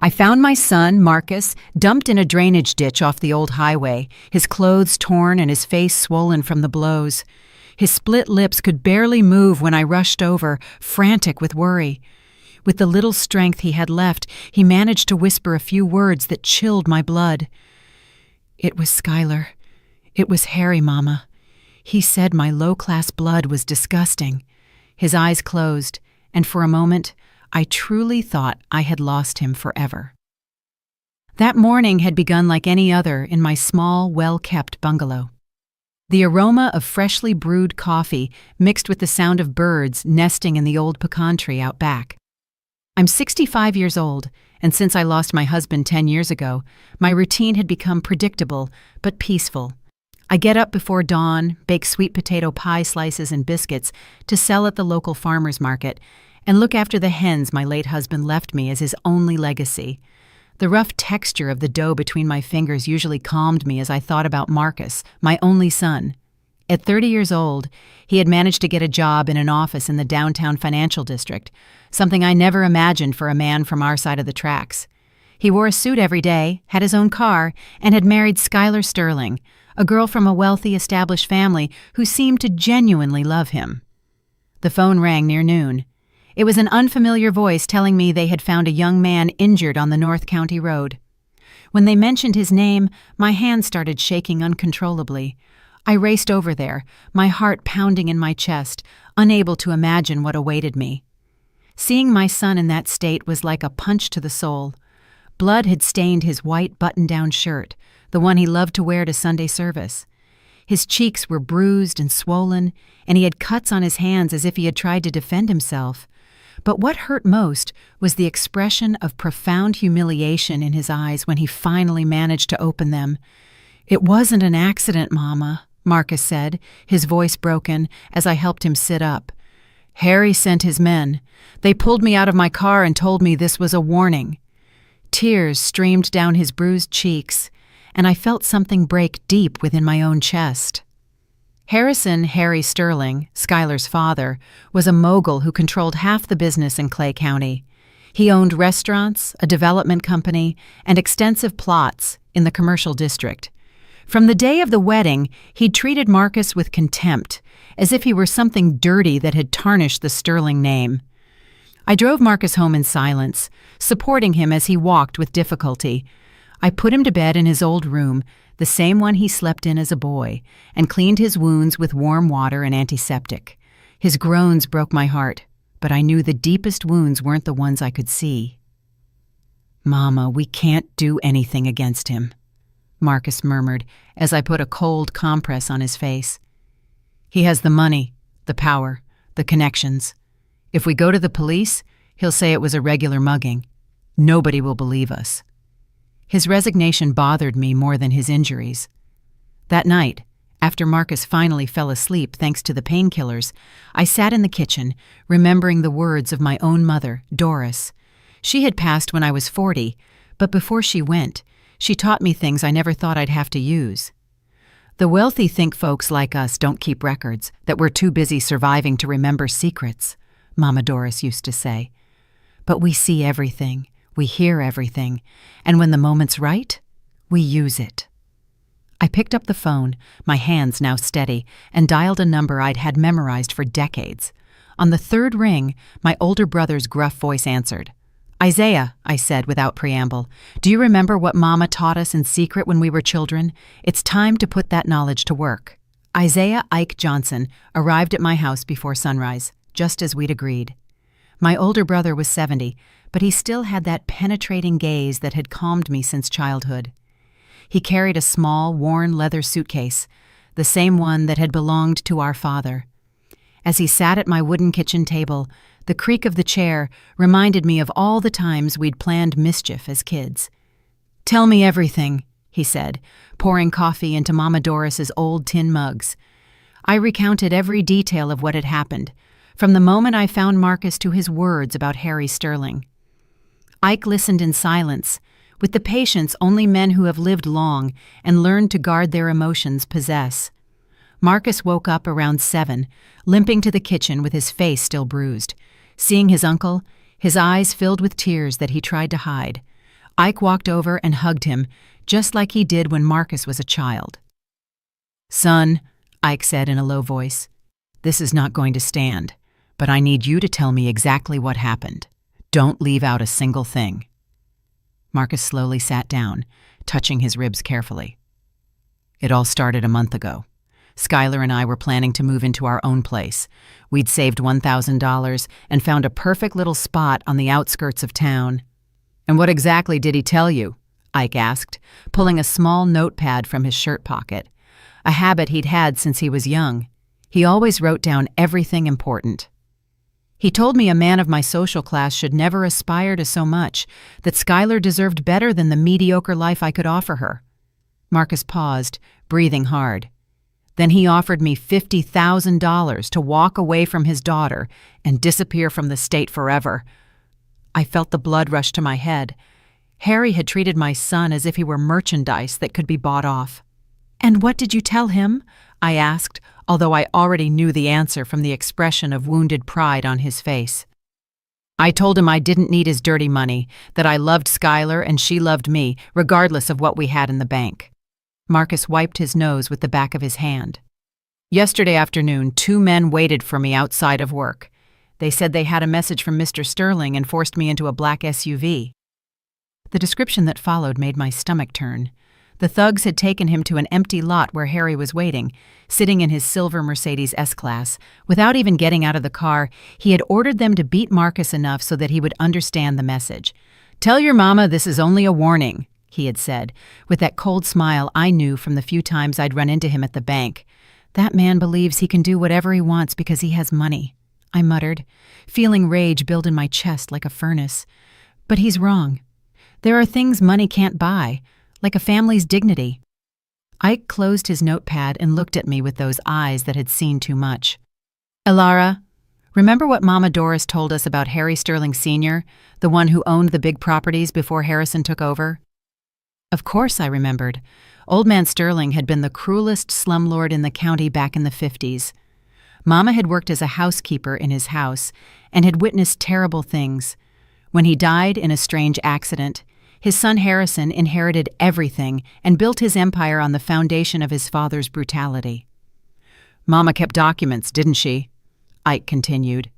I found my son, Marcus, dumped in a drainage ditch off the old highway, his clothes torn and his face swollen from the blows. His split lips could barely move when I rushed over, frantic with worry. With the little strength he had left, he managed to whisper a few words that chilled my blood. "It was Skylar. It was Harry, Mama. He said my low-class blood was disgusting." His eyes closed, and for a moment, I truly thought I had lost him forever. That morning had begun like any other in my small, well-kept bungalow. The aroma of freshly brewed coffee mixed with the sound of birds nesting in the old pecan tree out back. I'm 65 years old, and since I lost my husband 10 years ago, my routine had become predictable but peaceful. I get up before dawn, bake sweet potato pie slices and biscuits to sell at the local farmer's market, and look after the hens my late husband left me as his only legacy. The rough texture of the dough between my fingers usually calmed me as I thought about Marcus, my only son. At 30 years old, he had managed to get a job in an office in the downtown financial district, something I never imagined for a man from our side of the tracks. He wore a suit every day, had his own car, and had married Skylar Sterling, a girl from a wealthy, established family who seemed to genuinely love him. The phone rang near noon. It was an unfamiliar voice telling me they had found a young man injured on the North County Road. When they mentioned his name, my hands started shaking uncontrollably. I raced over there, my heart pounding in my chest, unable to imagine what awaited me. Seeing my son in that state was like a punch to the soul. Blood had stained his white button-down shirt, the one he loved to wear to Sunday service. His cheeks were bruised and swollen, and he had cuts on his hands as if he had tried to defend himself. But what hurt most was the expression of profound humiliation in his eyes when he finally managed to open them. "It wasn't an accident, Mama," Marcus said, his voice broken, as I helped him sit up. "Harry sent his men. They pulled me out of my car and told me this was a warning." Tears streamed down his bruised cheeks, and I felt something break deep within my own chest. Harry Sterling, Skylar's father, was a mogul who controlled half the business in Clay County. He owned restaurants, a development company, and extensive plots in the commercial district. From the day of the wedding, he'd treated Marcus with contempt, as if he were something dirty that had tarnished the Sterling name. I drove Marcus home in silence, supporting him as he walked with difficulty. I put him to bed in his old room, the same one he slept in as a boy, and cleaned his wounds with warm water and antiseptic. His groans broke my heart, but I knew the deepest wounds weren't the ones I could see. "Mama, we can't do anything against him," Marcus murmured as I put a cold compress on his face. "He has the money, the power, the connections. If we go to the police, he'll say it was a regular mugging. Nobody will believe us." His resignation bothered me more than his injuries. That night, after Marcus finally fell asleep thanks to the painkillers, I sat in the kitchen, remembering the words of my own mother, Doris. She had passed when I was 40, but before she went, she taught me things I never thought I'd have to use. "The wealthy think folks like us don't keep records, that we're too busy surviving to remember secrets," Mama Doris used to say. "But we see everything. We hear everything, and when the moment's right, we use it." I picked up the phone, my hands now steady, and dialed a number I'd had memorized for decades. On the third ring, my older brother's gruff voice answered. "Isaiah," I said without preamble, "do you remember what Mama taught us in secret when we were children? It's time to put that knowledge to work." Isaiah Ike Johnson arrived at my house before sunrise, just as we'd agreed. My older brother was 70, but he still had that penetrating gaze that had calmed me since childhood. He carried a small, worn leather suitcase, the same one that had belonged to our father. As he sat at my wooden kitchen table, the creak of the chair reminded me of all the times we'd planned mischief as kids. "Tell me everything," he said, pouring coffee into Mama Doris's old tin mugs. I recounted every detail of what had happened, from the moment I found Marcus to his words about Harry Sterling. Ike listened in silence, with the patience only men who have lived long and learned to guard their emotions possess. Marcus woke up around 7, limping to the kitchen with his face still bruised. Seeing his uncle, his eyes filled with tears that he tried to hide. Ike walked over and hugged him, just like he did when Marcus was a child. "Son," Ike said in a low voice, "this is not going to stand, but I need you to tell me exactly what happened. Don't leave out a single thing." Marcus slowly sat down, touching his ribs carefully. "It all started a month ago. Skylar and I were planning to move into our own place. We'd saved $1,000 and found a perfect little spot on the outskirts of town." "And what exactly did he tell you?" Ike asked, pulling a small notepad from his shirt pocket, a habit he'd had since he was young. He always wrote down everything important. "He told me a man of my social class should never aspire to so much, that Skylar deserved better than the mediocre life I could offer her." Marcus paused, breathing hard. "Then he offered me $50,000 to walk away from his daughter and disappear from the state forever." I felt the blood rush to my head. Harry had treated my son as if he were merchandise that could be bought off. "And what did you tell him?" I asked, although I already knew the answer from the expression of wounded pride on his face. "I told him I didn't need his dirty money, that I loved Skylar and she loved me, regardless of what we had in the bank." Marcus wiped his nose with the back of his hand. "Yesterday afternoon, 2 men waited for me outside of work. They said they had a message from Mr. Sterling and forced me into a black SUV." The description that followed made my stomach turn. The thugs had taken him to an empty lot where Harry was waiting, sitting in his silver Mercedes S-Class. Without even getting out of the car, he had ordered them to beat Marcus enough so that he would understand the message. "Tell your mama this is only a warning," he had said, with that cold smile I knew from the few times I'd run into him at the bank. "That man believes he can do whatever he wants because he has money," I muttered, feeling rage build in my chest like a furnace. But he's wrong. There are things money can't buy, like a family's dignity. Ike closed his notepad and looked at me with those eyes that had seen too much. "Elara, remember what Mama Doris told us about Harry Sterling Sr., the one who owned the big properties before Harrison took over?" Of course I remembered. Old Man Sterling had been the cruelest slumlord in the county back in the 50s. Mama had worked as a housekeeper in his house and had witnessed terrible things. When he died in a strange accident, his son Harrison inherited everything and built his empire on the foundation of his father's brutality. "Mama kept documents, didn't she?" Ike continued.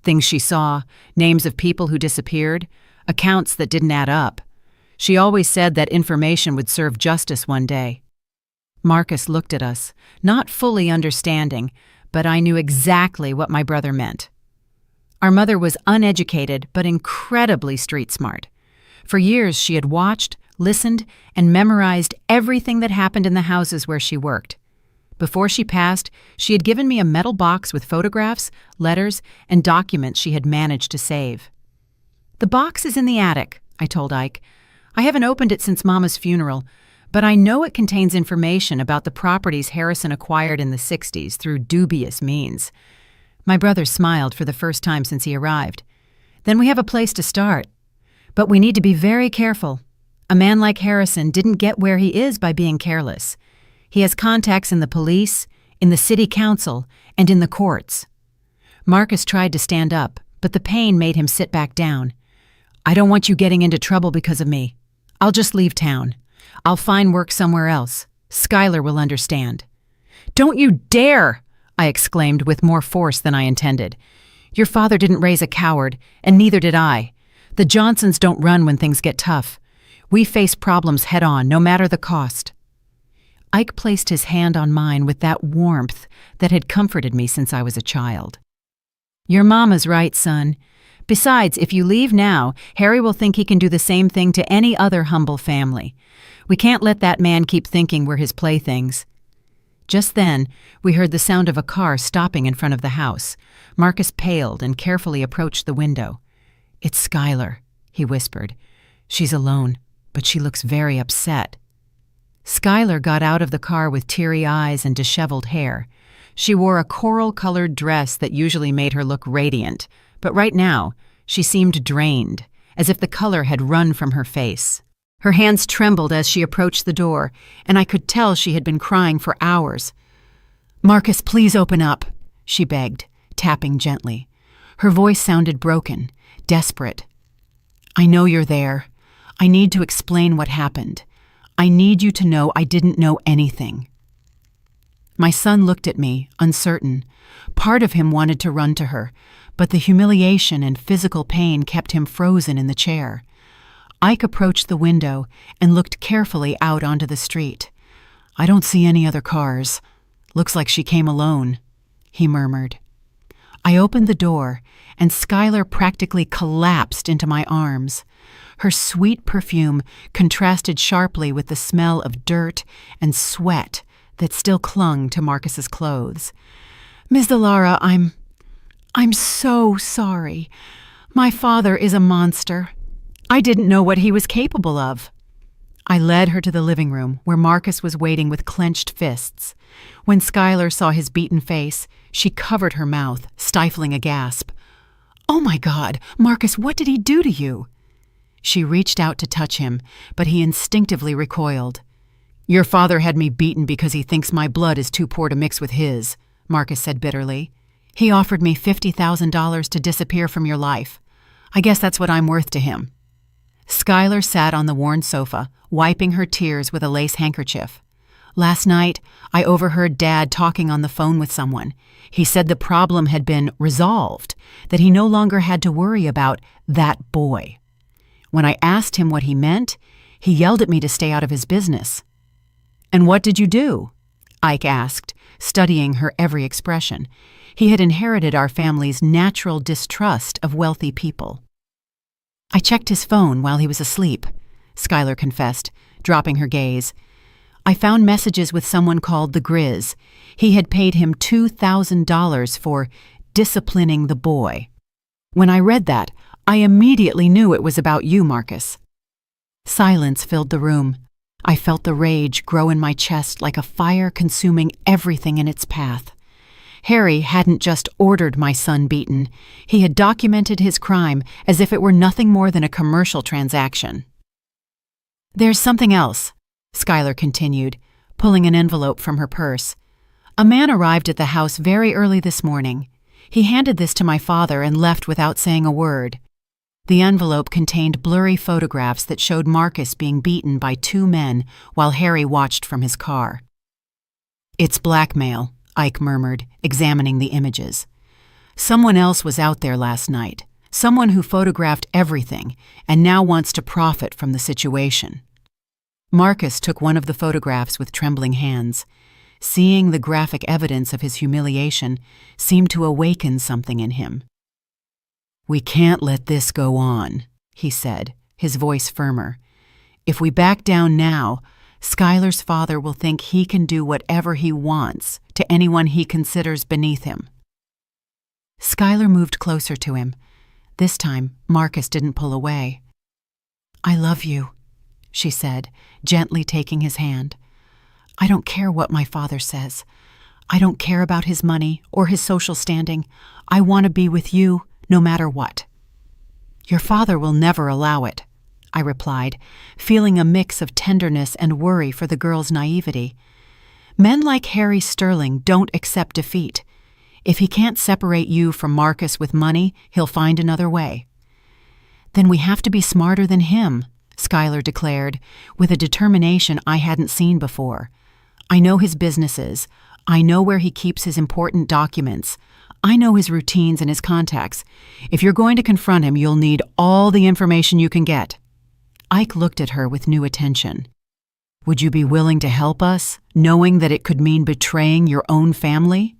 "Things she saw, names of people who disappeared, accounts that didn't add up. She always said that information would serve justice one day." Marcus looked at us, not fully understanding, but I knew exactly what my brother meant. Our mother was uneducated but incredibly street smart. For years she had watched, listened, and memorized everything that happened in the houses where she worked. Before she passed, she had given me a metal box with photographs, letters, and documents she had managed to save. "The box is in the attic," I told Ike. "I haven't opened it since Mama's funeral, but I know it contains information about the properties Harrison acquired in the 60s through dubious means." My brother smiled for the first time since he arrived. "Then we have a place to start. But we need to be very careful. A man like Harrison didn't get where he is by being careless. He has contacts in the police, in the city council, and in the courts." Marcus tried to stand up, but the pain made him sit back down. "I don't want you getting into trouble because of me. I'll just leave town. I'll find work somewhere else. Skylar will understand." "Don't you dare!" I exclaimed with more force than I intended. "Your father didn't raise a coward, and neither did I. The Johnsons don't run when things get tough. We face problems head-on, no matter the cost." Ike placed his hand on mine with that warmth that had comforted me since I was a child. "Your mama's right, son. Besides, if you leave now, Harry will think he can do the same thing to any other humble family. We can't let that man keep thinking we're his playthings." Just then, we heard the sound of a car stopping in front of the house. Marcus paled and carefully approached the window. "It's Skylar," he whispered. "She's alone, but she looks very upset." Skylar got out of the car with teary eyes and disheveled hair. She wore a coral-colored dress that usually made her look radiant, but right now, she seemed drained, as if the color had run from her face. Her hands trembled as she approached the door, and I could tell she had been crying for hours. "Marcus, please open up," she begged, tapping gently. Her voice sounded broken, desperate. "I know you're there. I need to explain what happened. I need you to know I didn't know anything." My son looked at me, uncertain. Part of him wanted to run to her, but the humiliation and physical pain kept him frozen in the chair. Ike approached the window and looked carefully out onto the street. "I don't see any other cars. Looks like she came alone," he murmured. I opened the door, and Skylar practically collapsed into my arms. Her sweet perfume contrasted sharply with the smell of dirt and sweat that still clung to Marcus's clothes. "Ms. Delara, I'm so sorry. My father is a monster. I didn't know what he was capable of." I led her to the living room, where Marcus was waiting with clenched fists. When Skylar saw his beaten face, she covered her mouth, stifling a gasp. "Oh my God, Marcus, what did he do to you?" She reached out to touch him, but he instinctively recoiled. "Your father had me beaten because he thinks my blood is too poor to mix with his," Marcus said bitterly. "He offered me $50,000 to disappear from your life. I guess that's what I'm worth to him." Skylar sat on the worn sofa, wiping her tears with a lace handkerchief. "Last night, I overheard Dad talking on the phone with someone. He said the problem had been resolved, that he no longer had to worry about that boy. When I asked him what he meant, he yelled at me to stay out of his business." "And what did you do?" Ike asked, studying her every expression. He had inherited our family's natural distrust of wealthy people. "I checked his phone while he was asleep," Skylar confessed, dropping her gaze. "I found messages with someone called the Grizz. He had paid him $2,000 for disciplining the boy. When I read that, I immediately knew it was about you, Marcus." Silence filled the room. I felt the rage grow in my chest like a fire consuming everything in its path. Harry hadn't just ordered my son beaten. He had documented his crime as if it were nothing more than a commercial transaction. "There's something else," Skylar continued, pulling an envelope from her purse. "A man arrived at the house very early this morning. He handed this to my father and left without saying a word." The envelope contained blurry photographs that showed Marcus being beaten by two men while Harry watched from his car. "It's blackmail," Ike murmured, examining the images. "Someone else was out there last night, someone who photographed everything and now wants to profit from the situation." Marcus took one of the photographs with trembling hands. Seeing the graphic evidence of his humiliation seemed to awaken something in him. "We can't let this go on," he said, his voice firmer. "If we back down now, Skylar's father will think he can do whatever he wants to anyone he considers beneath him." Skylar moved closer to him. This time, Marcus didn't pull away. "I love you," she said, gently taking his hand. "I don't care what my father says. I don't care about his money or his social standing. I want to be with you no matter what." "Your father will never allow it," I replied, feeling a mix of tenderness and worry for the girl's naivety. Men like Harry Sterling don't accept defeat. If he can't separate you from Marcus with money, he'll find another way. "Then we have to be smarter than him," Skylar declared, with a determination I hadn't seen before. "I know his businesses. I know where he keeps his important documents. I know his routines and his contacts. If you're going to confront him, you'll need all the information you can get." Ike looked at her with new attention. "Would you be willing to help us, knowing that it could mean betraying your own family?"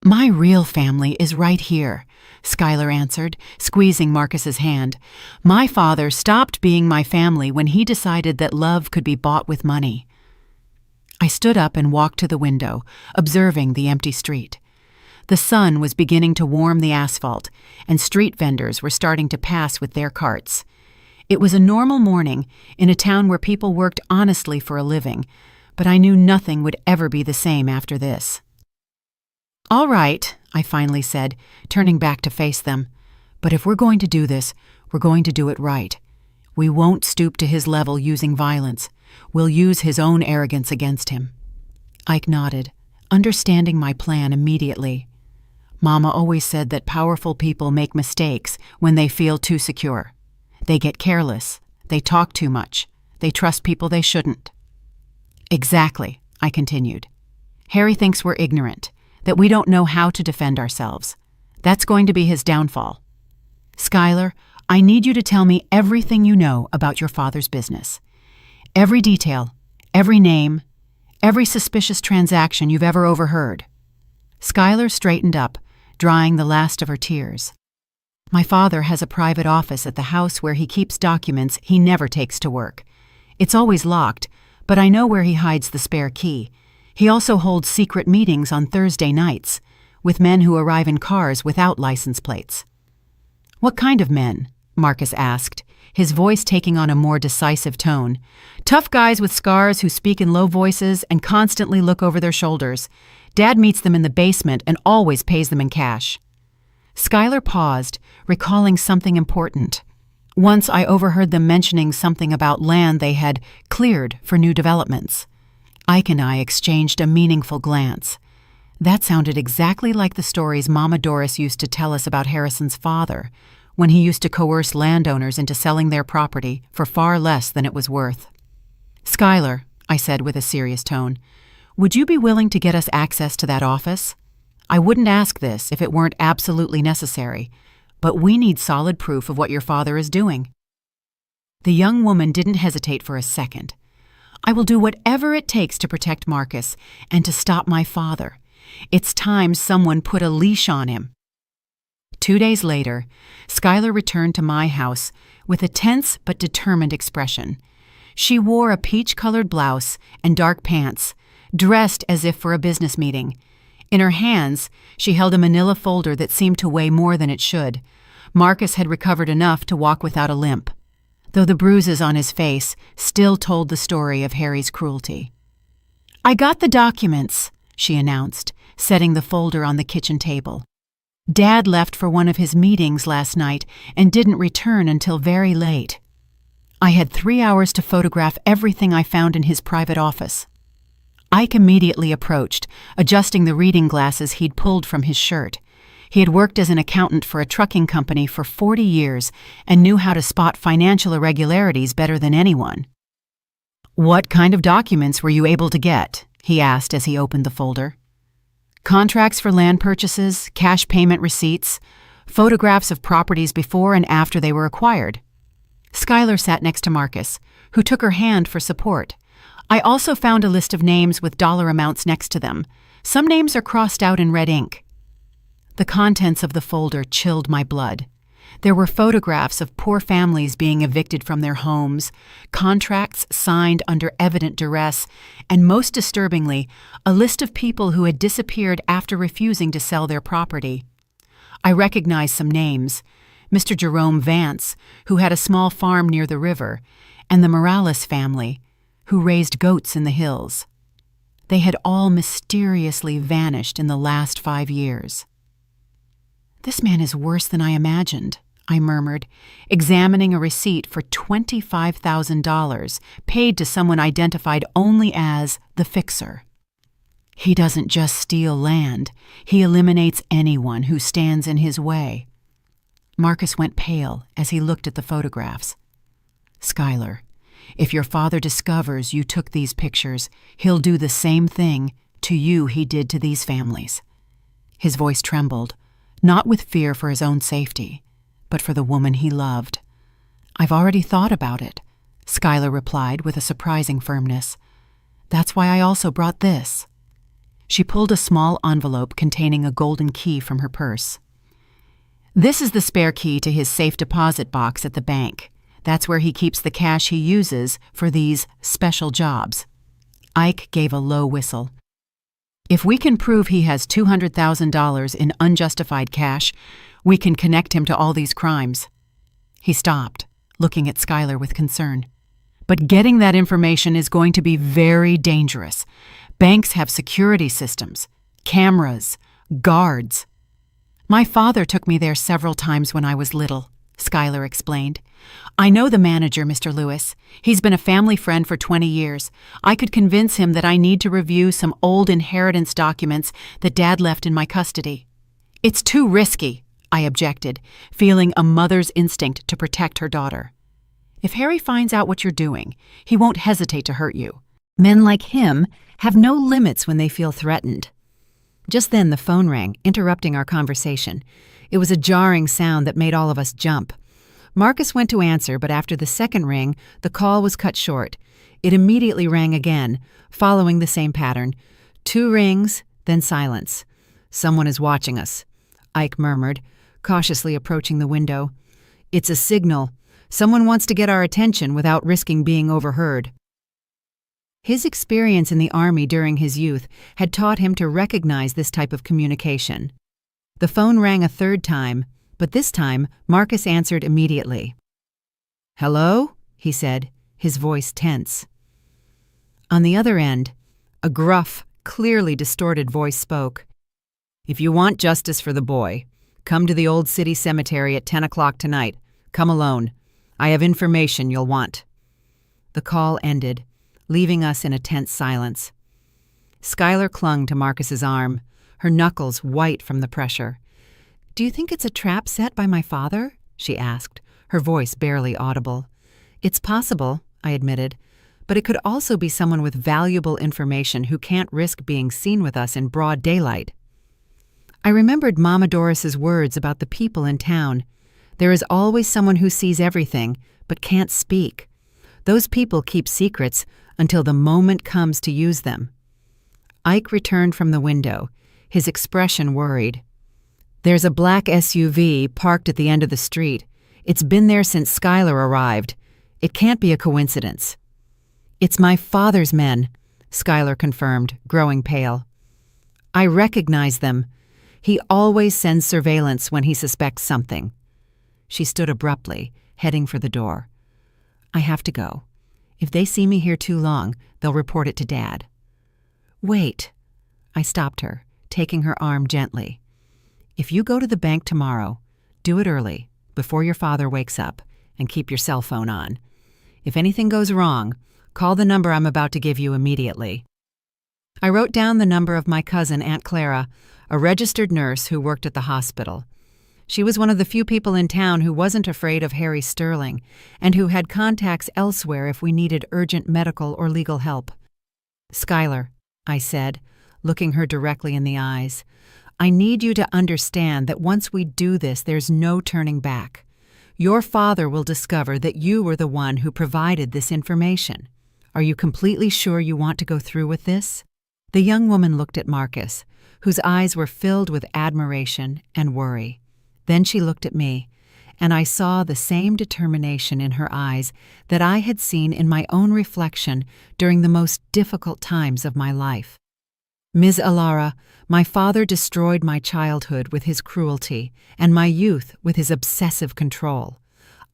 "My real family is right here," Skylar answered, squeezing Marcus's hand. "My father stopped being my family when he decided that love could be bought with money." I stood up and walked to the window, observing the empty street. The sun was beginning to warm the asphalt, and street vendors were starting to pass with their carts. It was a normal morning in a town where people worked honestly for a living, but I knew nothing would ever be the same after this. "All right," I finally said, turning back to face them. "But if we're going to do this, we're going to do it right. We won't stoop to his level using violence. We'll use his own arrogance against him." Ike nodded, understanding my plan immediately. "Mama always said that powerful people make mistakes when they feel too secure. They get careless. They talk too much. They trust people they shouldn't. Exactly, I continued. Harry thinks we're ignorant, that we don't know how to defend ourselves. That's going to be his downfall. Skylar, I need you to tell me everything you know about your father's business. Every detail, every name, every suspicious transaction you've ever overheard. Skylar straightened up, drying the last of her tears. My father has a private office at the house where he keeps documents he never takes to work. It's always locked, but I know where he hides the spare key. He also holds secret meetings on Thursday nights, with men who arrive in cars without license plates. What kind of men? Marcus asked, his voice taking on a more decisive tone. Tough guys with scars who speak in low voices and constantly look over their shoulders. Dad meets them in the basement and always pays them in cash. Skylar paused, recalling something important. Once I overheard them mentioning something about land they had cleared for new developments. Ike and I exchanged a meaningful glance. That sounded exactly like the stories Mama Doris used to tell us about Harrison's father, when he used to coerce landowners into selling their property for far less than it was worth. Skylar, I said with a serious tone, would you be willing to get us access to that office? I wouldn't ask this if it weren't absolutely necessary, but we need solid proof of what your father is doing. The young woman didn't hesitate for a second. I will do whatever it takes to protect Marcus and to stop my father. It's time someone put a leash on him. 2 days later, Skylar returned to my house with a tense but determined expression. She wore a peach-colored blouse and dark pants, dressed as if for a business meeting. In her hands, she held a manila folder that seemed to weigh more than it should. Marcus had recovered enough to walk without a limp, though the bruises on his face still told the story of Harry's cruelty. I got the documents, she announced, setting the folder on the kitchen table. Dad left for one of his meetings last night and didn't return until very late. I had 3 hours to photograph everything I found in his private office. Ike immediately approached, adjusting the reading glasses he'd pulled from his shirt. He had worked as an accountant for a trucking company for 40 years and knew how to spot financial irregularities better than anyone. What kind of documents were you able to get? He asked as he opened the folder. Contracts for land purchases, cash payment receipts, photographs of properties before and after they were acquired. Skylar sat next to Marcus, who took her hand for support. I also found a list of names with dollar amounts next to them. Some names are crossed out in red ink. The contents of the folder chilled my blood. There were photographs of poor families being evicted from their homes, contracts signed under evident duress, and most disturbingly, a list of people who had disappeared after refusing to sell their property. I recognized some names: Mr. Jerome Vance, who had a small farm near the river, and the Morales family, who raised goats in the hills. They had all mysteriously vanished in the last 5 years. This man is worse than I imagined, I murmured, examining a receipt for $25,000 paid to someone identified only as the fixer. He doesn't just steal land, he eliminates anyone who stands in his way. Marcus went pale as he looked at the photographs. Skylar, if your father discovers you took these pictures, he'll do the same thing to you he did to these families. His voice trembled, not with fear for his own safety, but for the woman he loved. I've already thought about it, Skylar replied with a surprising firmness. That's why I also brought this. She pulled a small envelope containing a golden key from her purse. This is the spare key to his safe deposit box at the bank. That's where he keeps the cash he uses for these special jobs. Ike gave a low whistle. If we can prove he has $200,000 in unjustified cash, we can connect him to all these crimes. He stopped, looking at Skylar with concern. But getting that information is going to be very dangerous. Banks have security systems, cameras, guards. My father took me there several times when I was little, Skylar explained. I know the manager, Mr. Lewis. He's been a family friend for 20 years. I could convince him that I need to review some old inheritance documents that Dad left in my custody. It's too risky, I objected, feeling a mother's instinct to protect her daughter. If Harry finds out what you're doing, he won't hesitate to hurt you. Men like him have no limits when they feel threatened." Just then the phone rang, interrupting our conversation. It was a jarring sound that made all of us jump. Marcus went to answer, but after the second ring, the call was cut short. It immediately rang again, following the same pattern. 2 rings, then silence. "Someone is watching us," Ike murmured, cautiously approaching the window. "It's a signal. Someone wants to get our attention without risking being overheard." His experience in the army during his youth had taught him to recognize this type of communication. The phone rang a third time, but this time Marcus answered immediately. "Hello?" he said, his voice tense. On the other end, a gruff, clearly distorted voice spoke. "If you want justice for the boy, come to the old city cemetery at 10 o'clock tonight. Come alone. I have information you'll want." The call ended, leaving us in a tense silence. Skylar clung to Marcus's arm, her knuckles white from the pressure. "Do you think it's a trap set by my father?" she asked, her voice barely audible. "It's possible," I admitted, "but it could also be someone with valuable information who can't risk being seen with us in broad daylight." I remembered Mama Doris's words about the people in town. There is always someone who sees everything, but can't speak. Those people keep secrets until the moment comes to use them. Ike returned from the window, his expression worried. "There's a black SUV parked at the end of the street. It's been there since Skylar arrived. It can't be a coincidence." "It's my father's men," Skylar confirmed, growing pale. "I recognize them. He always sends surveillance when he suspects something." She stood abruptly, heading for the door. "I have to go. If they see me here too long, they'll report it to Dad." "Wait." I stopped her, taking her arm gently. "If you go to the bank tomorrow, do it early, before your father wakes up, and keep your cell phone on. If anything goes wrong, call the number I'm about to give you immediately." I wrote down the number of my cousin, Aunt Clara, a registered nurse who worked at the hospital. She was one of the few people in town who wasn't afraid of Harry Sterling and who had contacts elsewhere if we needed urgent medical or legal help. "Skylar," I said, looking her directly in the eyes, "I need you to understand that once we do this, there's no turning back. Your father will discover that you were the one who provided this information. Are you completely sure you want to go through with this?" The young woman looked at Marcus, whose eyes were filled with admiration and worry. Then she looked at me, and I saw the same determination in her eyes that I had seen in my own reflection during the most difficult times of my life. "Ms. Alara, my father destroyed my childhood with his cruelty and my youth with his obsessive control.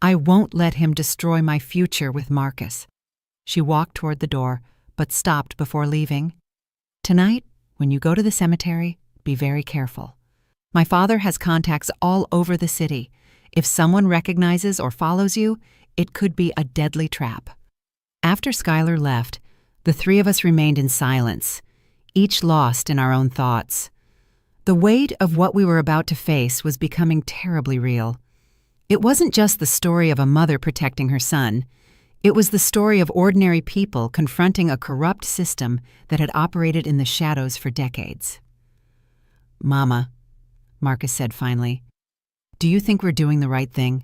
I won't let him destroy my future with Marcus." She walked toward the door, but stopped before leaving. "Tonight, when you go to the cemetery, be very careful. My father has contacts all over the city. If someone recognizes or follows you, it could be a deadly trap." After Skylar left, the 3 of us remained in silence, each lost in our own thoughts. The weight of what we were about to face was becoming terribly real. It wasn't just the story of a mother protecting her son. It was the story of ordinary people confronting a corrupt system that had operated in the shadows for decades. "Mama," Marcus said finally, "do you think we're doing the right thing?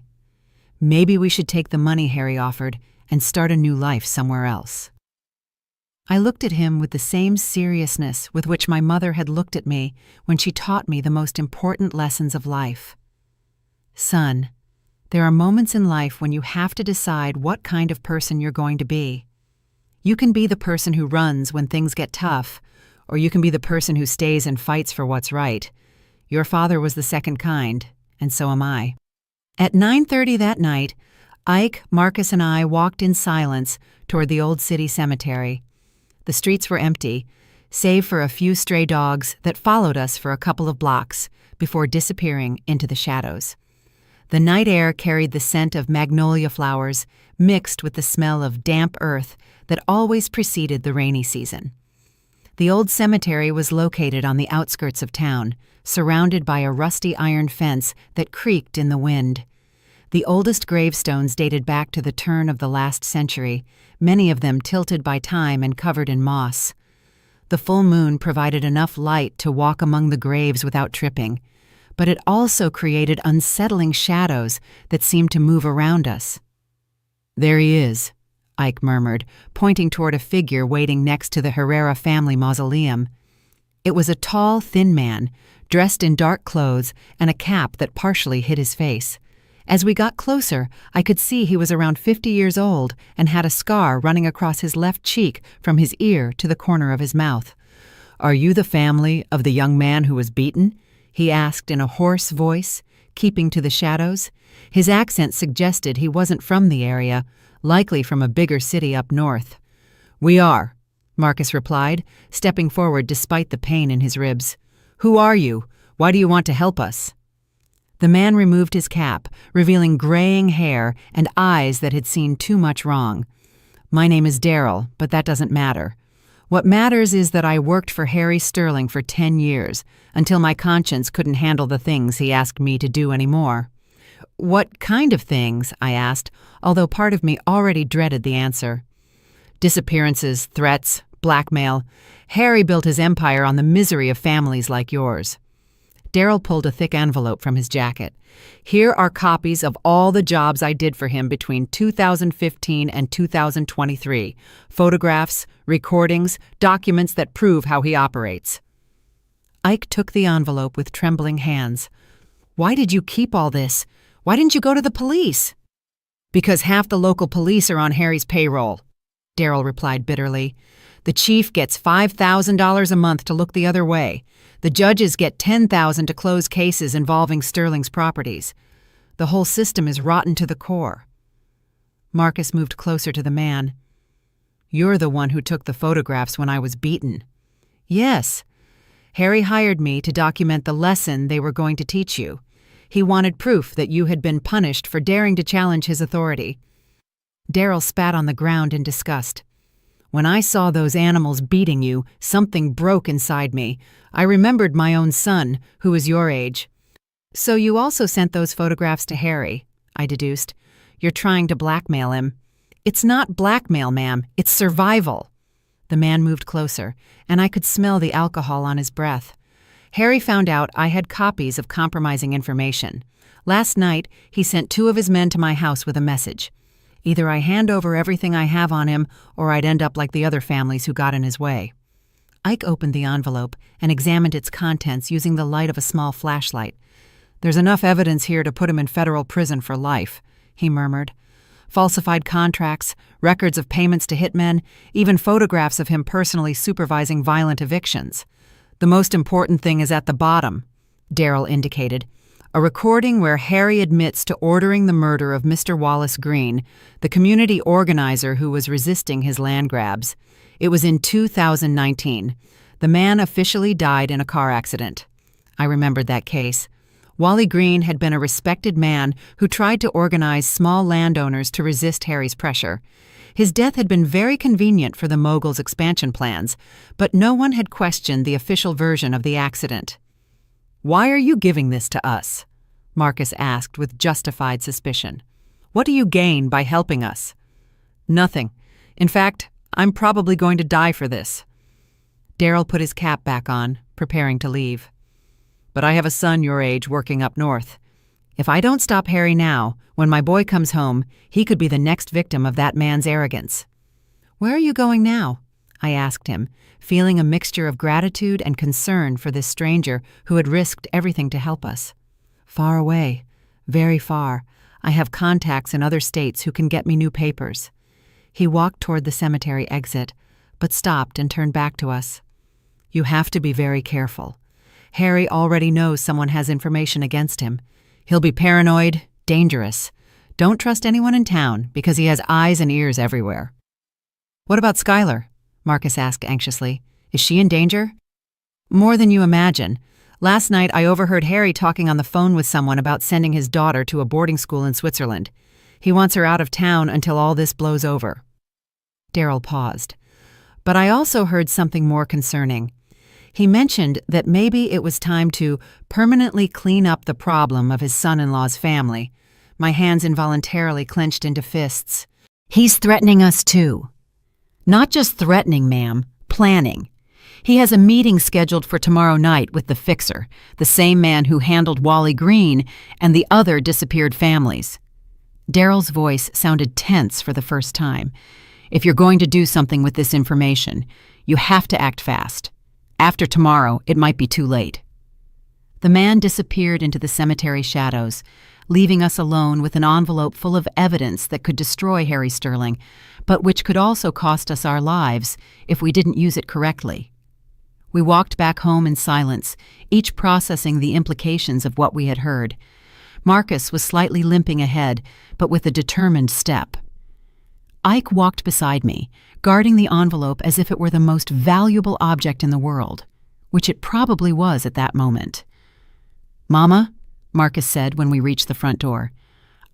Maybe we should take the money Harry offered and start a new life somewhere else." I looked at him with the same seriousness with which my mother had looked at me when she taught me the most important lessons of life. "Son, there are moments in life when you have to decide what kind of person you're going to be. You can be the person who runs when things get tough, or you can be the person who stays and fights for what's right. Your father was the second kind, and so am I." At 9:30 that night, Ike, Marcus, and I walked in silence toward the old city cemetery. The streets were empty, save for a few stray dogs that followed us for a couple of blocks before disappearing into the shadows. The night air carried the scent of magnolia flowers mixed with the smell of damp earth that always preceded the rainy season. The old cemetery was located on the outskirts of town, surrounded by a rusty iron fence that creaked in the wind. The oldest gravestones dated back to the turn of the last century, many of them tilted by time and covered in moss. The full moon provided enough light to walk among the graves without tripping, but it also created unsettling shadows that seemed to move around us. "There he is," Ike murmured, pointing toward a figure waiting next to the Herrera family mausoleum. It was a tall, thin man, dressed in dark clothes and a cap that partially hid his face. As we got closer, I could see he was around 50 years old and had a scar running across his left cheek from his ear to the corner of his mouth. "Are you the family of the young man who was beaten?" he asked in a hoarse voice, keeping to the shadows. His accent suggested he wasn't from the area, likely from a bigger city up north. "We are," Marcus replied, stepping forward despite the pain in his ribs. "Who are you? Why do you want to help us?" The man removed his cap, revealing graying hair and eyes that had seen too much wrong. "My name is Daryl, but that doesn't matter. What matters is that I worked for Harry Sterling for 10 years, until my conscience couldn't handle the things he asked me to do anymore." "What kind of things?" I asked, although part of me already dreaded the answer. "Disappearances, threats, blackmail. Harry built his empire on the misery of families like yours." Daryl pulled a thick envelope from his jacket. "Here are copies of all the jobs I did for him between 2015 and 2023. Photographs, recordings, documents that prove how he operates." Ike took the envelope with trembling hands. "Why did you keep all this? Why didn't you go to the police?" "Because half the local police are on Harry's payroll," Daryl replied bitterly. "The chief gets $5,000 a month to look the other way. The judges get $10,000 to close cases involving Sterling's properties. The whole system is rotten to the core." Marcus moved closer to the man. "You're the one who took the photographs when I was beaten." "Yes. Harry hired me to document the lesson they were going to teach you. He wanted proof that you had been punished for daring to challenge his authority." Daryl spat on the ground in disgust. "When I saw those animals beating you, something broke inside me. I remembered my own son, who was your age." "So you also sent those photographs to Harry," I deduced. "You're trying to blackmail him." "It's not blackmail, ma'am. It's survival." The man moved closer, and I could smell the alcohol on his breath. "Harry found out I had copies of compromising information. Last night, he sent 2 of his men to my house with a message. Either I hand over everything I have on him, or I'd end up like the other families who got in his way." Ike opened the envelope and examined its contents using the light of a small flashlight. "There's enough evidence here to put him in federal prison for life," he murmured. "Falsified contracts, records of payments to hitmen, even photographs of him personally supervising violent evictions. The most important thing is at the bottom," Daryl indicated. "A recording where Harry admits to ordering the murder of Mr. Wallace Green, the community organizer who was resisting his land grabs. It was in 2019. The man officially died in a car accident." I remembered that case. Wally Green had been a respected man who tried to organize small landowners to resist Harry's pressure. His death had been very convenient for the mogul's expansion plans, but no one had questioned the official version of the accident. "Why are you giving this to us?" Marcus asked with justified suspicion. "What do you gain by helping us?" "Nothing. In fact, I'm probably going to die for this." Daryl put his cap back on, preparing to leave. "But I have a son your age working up north. If I don't stop Harry now, when my boy comes home, he could be the next victim of that man's arrogance." "Where are you going now?" I asked him, feeling a mixture of gratitude and concern for this stranger who had risked everything to help us. "Far away, very far. I have contacts in other states who can get me new papers." He walked toward the cemetery exit, but stopped and turned back to us. "You have to be very careful. Harry already knows someone has information against him. He'll be paranoid, dangerous. Don't trust anyone in town because he has eyes and ears everywhere." "What about Skylar?" Marcus asked anxiously. "Is she in danger?" "More than you imagine. Last night I overheard Harry talking on the phone with someone about sending his daughter to a boarding school in Switzerland. He wants her out of town until all this blows over." Daryl paused. "But I also heard something more concerning. He mentioned that maybe it was time to permanently clean up the problem of his son-in-law's family. my hands involuntarily clenched into fists. "He's threatening us too." "Not just threatening, ma'am, planning. He has a meeting scheduled for tomorrow night with the fixer, the same man who handled Wally Green and the other disappeared families." Daryl's voice sounded tense for the first time. "If you're going to do something with this information, you have to act fast. After tomorrow, it might be too late." The man disappeared into the cemetery shadows, leaving us alone with an envelope full of evidence that could destroy Harry Sterling, but which could also cost us our lives if we didn't use it correctly. We walked back home in silence, each processing the implications of what we had heard. Marcus was slightly limping ahead, but with a determined step. Ike walked beside me, guarding the envelope as if it were the most valuable object in the world, which it probably was at that moment. "Mama," Marcus said when we reached the front door,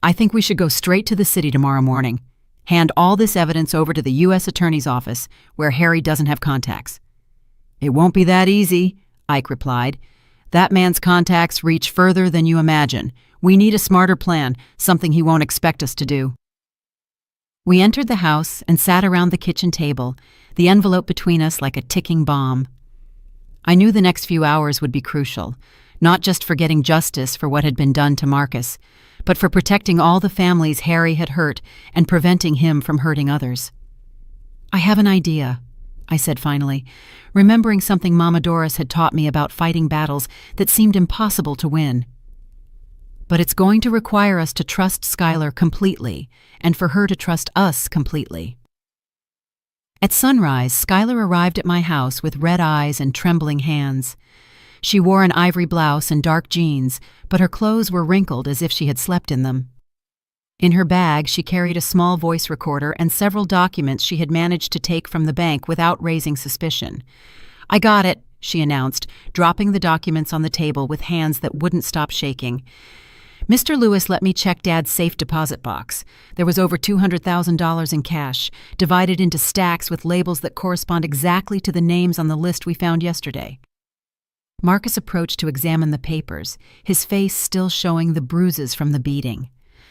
"I think we should go straight to the city tomorrow morning. Hand all this evidence over to the U.S. Attorney's office, where Harry doesn't have contacts." "It won't be that easy," Ike replied. "That man's contacts reach further than you imagine. We need a smarter plan, something he won't expect us to do." We entered the house and sat around the kitchen table, the envelope between us like a ticking bomb. I knew the next few hours would be crucial, not just for getting justice for what had been done to Marcus, but for protecting all the families Harry had hurt and preventing him from hurting others. "I have an idea," I said finally, remembering something Mama Doris had taught me about fighting battles that seemed impossible to win. "But it's going to require us to trust Skylar completely, and for her to trust us completely." At sunrise, Skylar arrived at my house with red eyes and trembling hands. She wore an ivory blouse and dark jeans, but her clothes were wrinkled as if she had slept in them. In her bag, she carried a small voice recorder and several documents she had managed to take from the bank without raising suspicion. "I got it," she announced, dropping the documents on the table with hands that wouldn't stop shaking. "Mr. Lewis let me check Dad's safe deposit box. There was over $200,000 in cash, divided into stacks with labels that correspond exactly to the names on the list we found yesterday." Marcus approached to examine the papers, his face still showing the bruises from the beating.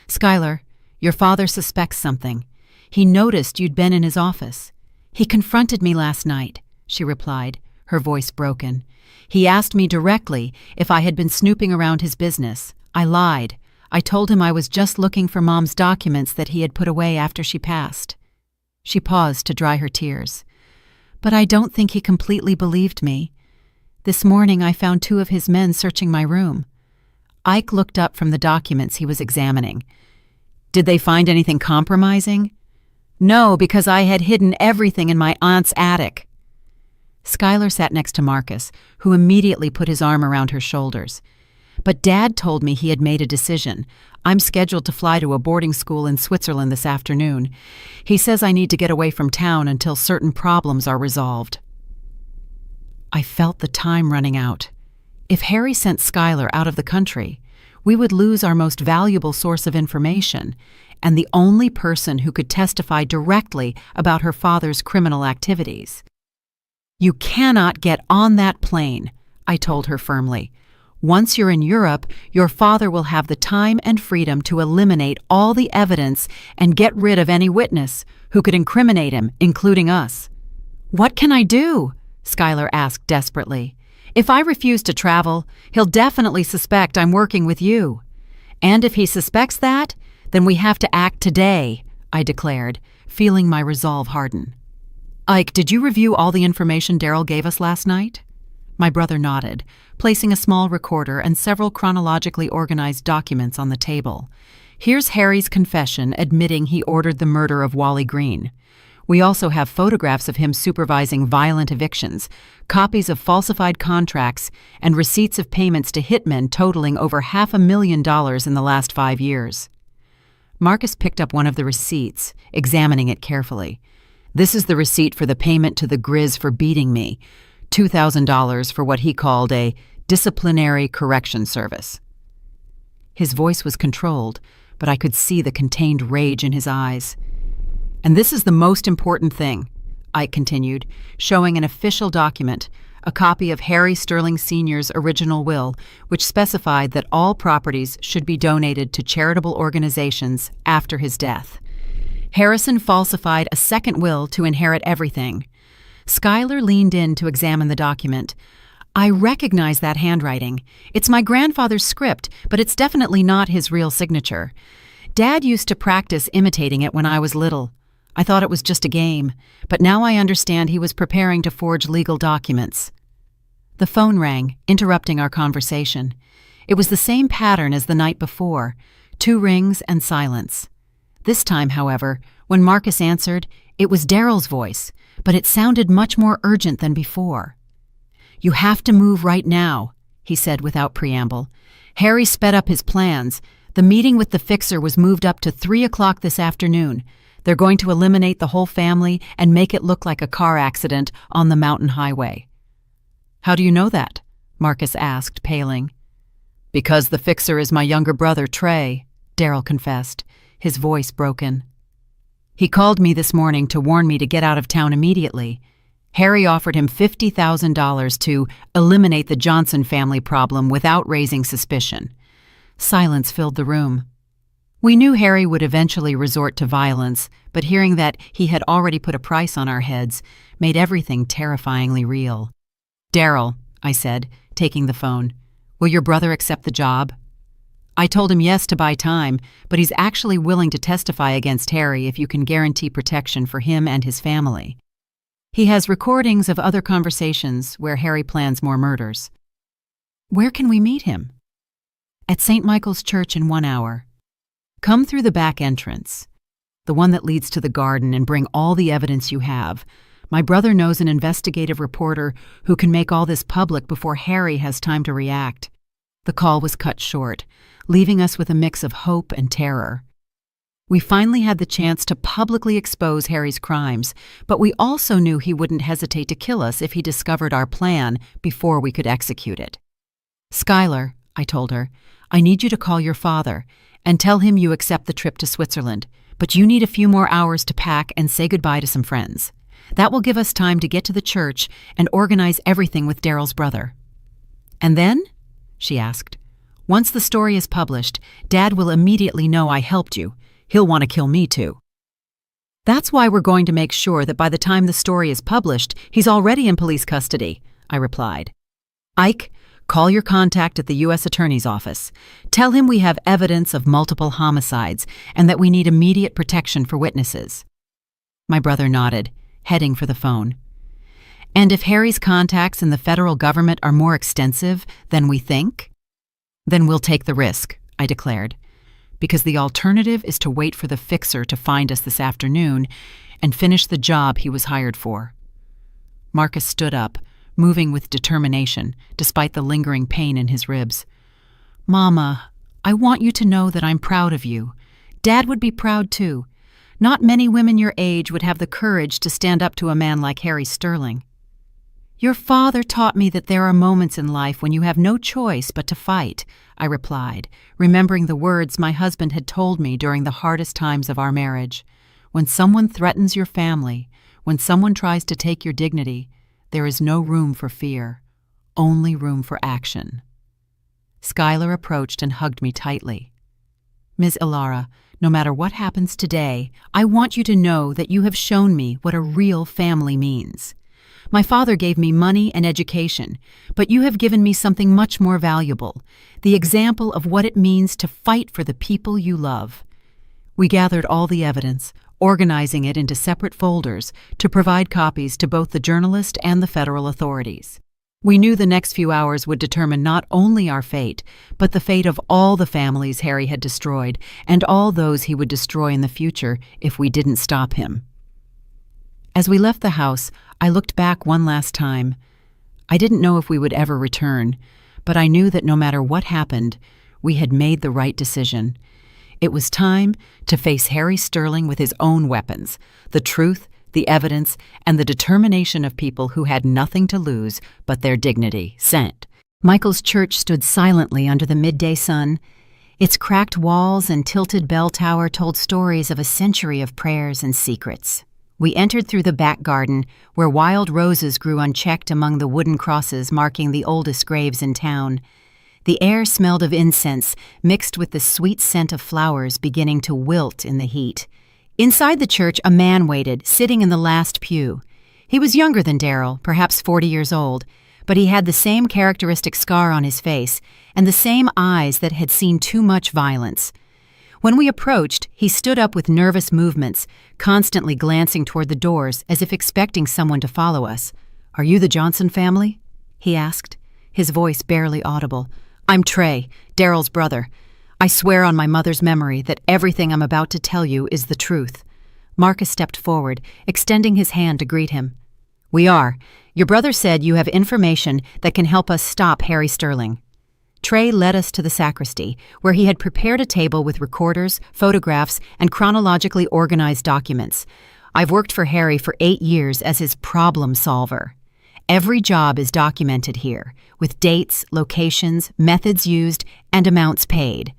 "Skylar, your father suspects something. He noticed you'd been in his office. He confronted me last night," she replied, her voice broken. "He asked me directly if I had been snooping around his business. I lied. I told him I was just looking for Mom's documents that he had put away after she passed." She paused to dry her tears. "But I don't think he completely believed me. This morning I found 2 of his men searching my room." Ike looked up from the documents he was examining. "Did they find anything compromising?" "No, because I had hidden everything in my aunt's attic." Skylar sat next to Marcus, who immediately put his arm around her shoulders. "But Dad told me he had made a decision. I'm scheduled to fly to a boarding school in Switzerland this afternoon. He says I need to get away from town until certain problems are resolved." I felt the time running out. If Harry sent Skylar out of the country, we would lose our most valuable source of information, and the only person who could testify directly about her father's criminal activities. "You cannot get on that plane," I told her firmly. "Once you're in Europe, your father will have the time and freedom to eliminate all the evidence and get rid of any witness who could incriminate him, including us." "What can I do?" Skylar asked desperately. "If I refuse to travel, he'll definitely suspect I'm working with you. And if he suspects that, then we have to act today," I declared, feeling my resolve harden. "Ike, did you review all the information Daryl gave us last night?" My brother nodded, placing a small recorder and several chronologically organized documents on the table. "Here's Harry's confession admitting he ordered the murder of Wally Green. We also have photographs of him supervising violent evictions, copies of falsified contracts, and receipts of payments to hitmen totaling over $500,000 in the last 5 years." Marcus picked up one of the receipts, examining it carefully. "This is the receipt for the payment to the Grizz for beating me, $2,000 for what he called a disciplinary correction service." His voice was controlled, but I could see the contained rage in his eyes. "And this is the most important thing," Ike continued, showing an official document, a copy of Harry Sterling Sr.'s original will, which specified that all properties should be donated to charitable organizations after his death. Harrison falsified a second will to inherit everything. Schuyler leaned in to examine the document. "I recognize that handwriting. It's my grandfather's script, but it's definitely not his real signature. Dad used to practice imitating it when I was little. I thought it was just a game, but now I understand he was preparing to forge legal documents." The phone rang, interrupting our conversation. It was the same pattern as the night before, 2 rings and silence. This time, however, when Marcus answered, it was Daryl's voice, but it sounded much more urgent than before. "You have to move right now," he said without preamble. "Harry sped up his plans. The meeting with the fixer was moved up to 3 o'clock this afternoon. They're going to eliminate the whole family and make it look like a car accident on the mountain highway." "How do you know that?" Marcus asked, paling. "Because the fixer is my younger brother, Trey," Daryl confessed, his voice broken. "He called me this morning to warn me to get out of town immediately. Harry offered him $50,000 to eliminate the Johnson family problem without raising suspicion." Silence filled the room. We knew Harry would eventually resort to violence, but hearing that he had already put a price on our heads made everything terrifyingly real. "Daryl," I said, taking the phone, "will your brother accept the job?" "I told him yes to buy time, but he's actually willing to testify against Harry if you can guarantee protection for him and his family. He has recordings of other conversations where Harry plans more murders." "Where can we meet him?" "At St. Michael's Church in 1 hour. Come through the back entrance, the one that leads to the garden, and bring all the evidence you have. My brother knows an investigative reporter who can make all this public before Harry has time to react." The call was cut short, leaving us with a mix of hope and terror. We finally had the chance to publicly expose Harry's crimes, but we also knew he wouldn't hesitate to kill us if he discovered our plan before we could execute it. "Schuyler," I told her, "I need you to call your father and tell him you accept the trip to Switzerland, but you need a few more hours to pack and say goodbye to some friends. That will give us time to get to the church and organize everything with Daryl's brother." "And then?" she asked. "Once the story is published, Dad will immediately know I helped you. He'll want to kill me too." "That's why we're going to make sure that by the time the story is published, he's already in police custody," I replied. "Ike, call your contact at the U.S. Attorney's Office. Tell him we have evidence of multiple homicides and that we need immediate protection for witnesses." My brother nodded, heading for the phone. "And if Harry's contacts in the federal government are more extensive than we think?" "Then we'll take the risk," I declared, "because the alternative is to wait for the fixer to find us this afternoon and finish the job he was hired for." Marcus stood up, moving with determination, despite the lingering pain in his ribs. "Mama, I want you to know that I'm proud of you. Dad would be proud too. Not many women your age would have the courage to stand up to a man like Harry Sterling. Your father taught me that there are moments in life when you have no choice but to fight," I replied, remembering the words my husband had told me during the hardest times of our marriage. "When someone threatens your family, when someone tries to take your dignity, there is no room for fear, only room for action." Schuyler approached and hugged me tightly. "Ms. Ilara, no matter what happens today, I want you to know that you have shown me what a real family means. My father gave me money and education, but you have given me something much more valuable, the example of what it means to fight for the people you love." We gathered all the evidence, organizing it into separate folders to provide copies to both the journalist and the federal authorities. We knew the next few hours would determine not only our fate, but the fate of all the families Harry had destroyed and all those he would destroy in the future if we didn't stop him. As we left the house, I looked back one last time. I didn't know if we would ever return, but I knew that no matter what happened, we had made the right decision. It was time to face Harry Sterling with his own weapons, the truth, the evidence, and the determination of people who had nothing to lose but their dignity. St. Michael's Church stood silently under the midday sun. Its cracked walls and tilted bell tower told stories of a century of prayers and secrets. We entered through the back garden, where wild roses grew unchecked among the wooden crosses marking the oldest graves in town. The air smelled of incense, mixed with the sweet scent of flowers beginning to wilt in the heat. Inside the church, a man waited, sitting in the last pew. He was younger than Daryl, perhaps 40 years old, but he had the same characteristic scar on his face and the same eyes that had seen too much violence. When we approached, he stood up with nervous movements, constantly glancing toward the doors as if expecting someone to follow us. "Are you the Johnson family?" he asked, his voice barely audible. "I'm Trey, Daryl's brother. I swear on my mother's memory that everything I'm about to tell you is the truth." Marcus stepped forward, extending his hand to greet him. "We are. Your brother said you have information that can help us stop Harry Sterling." Trey led us to the sacristy, where he had prepared a table with recorders, photographs, and chronologically organized documents. I've worked for Harry for 8 years as his problem solver. Every job is documented here, with dates, locations, methods used, and amounts paid.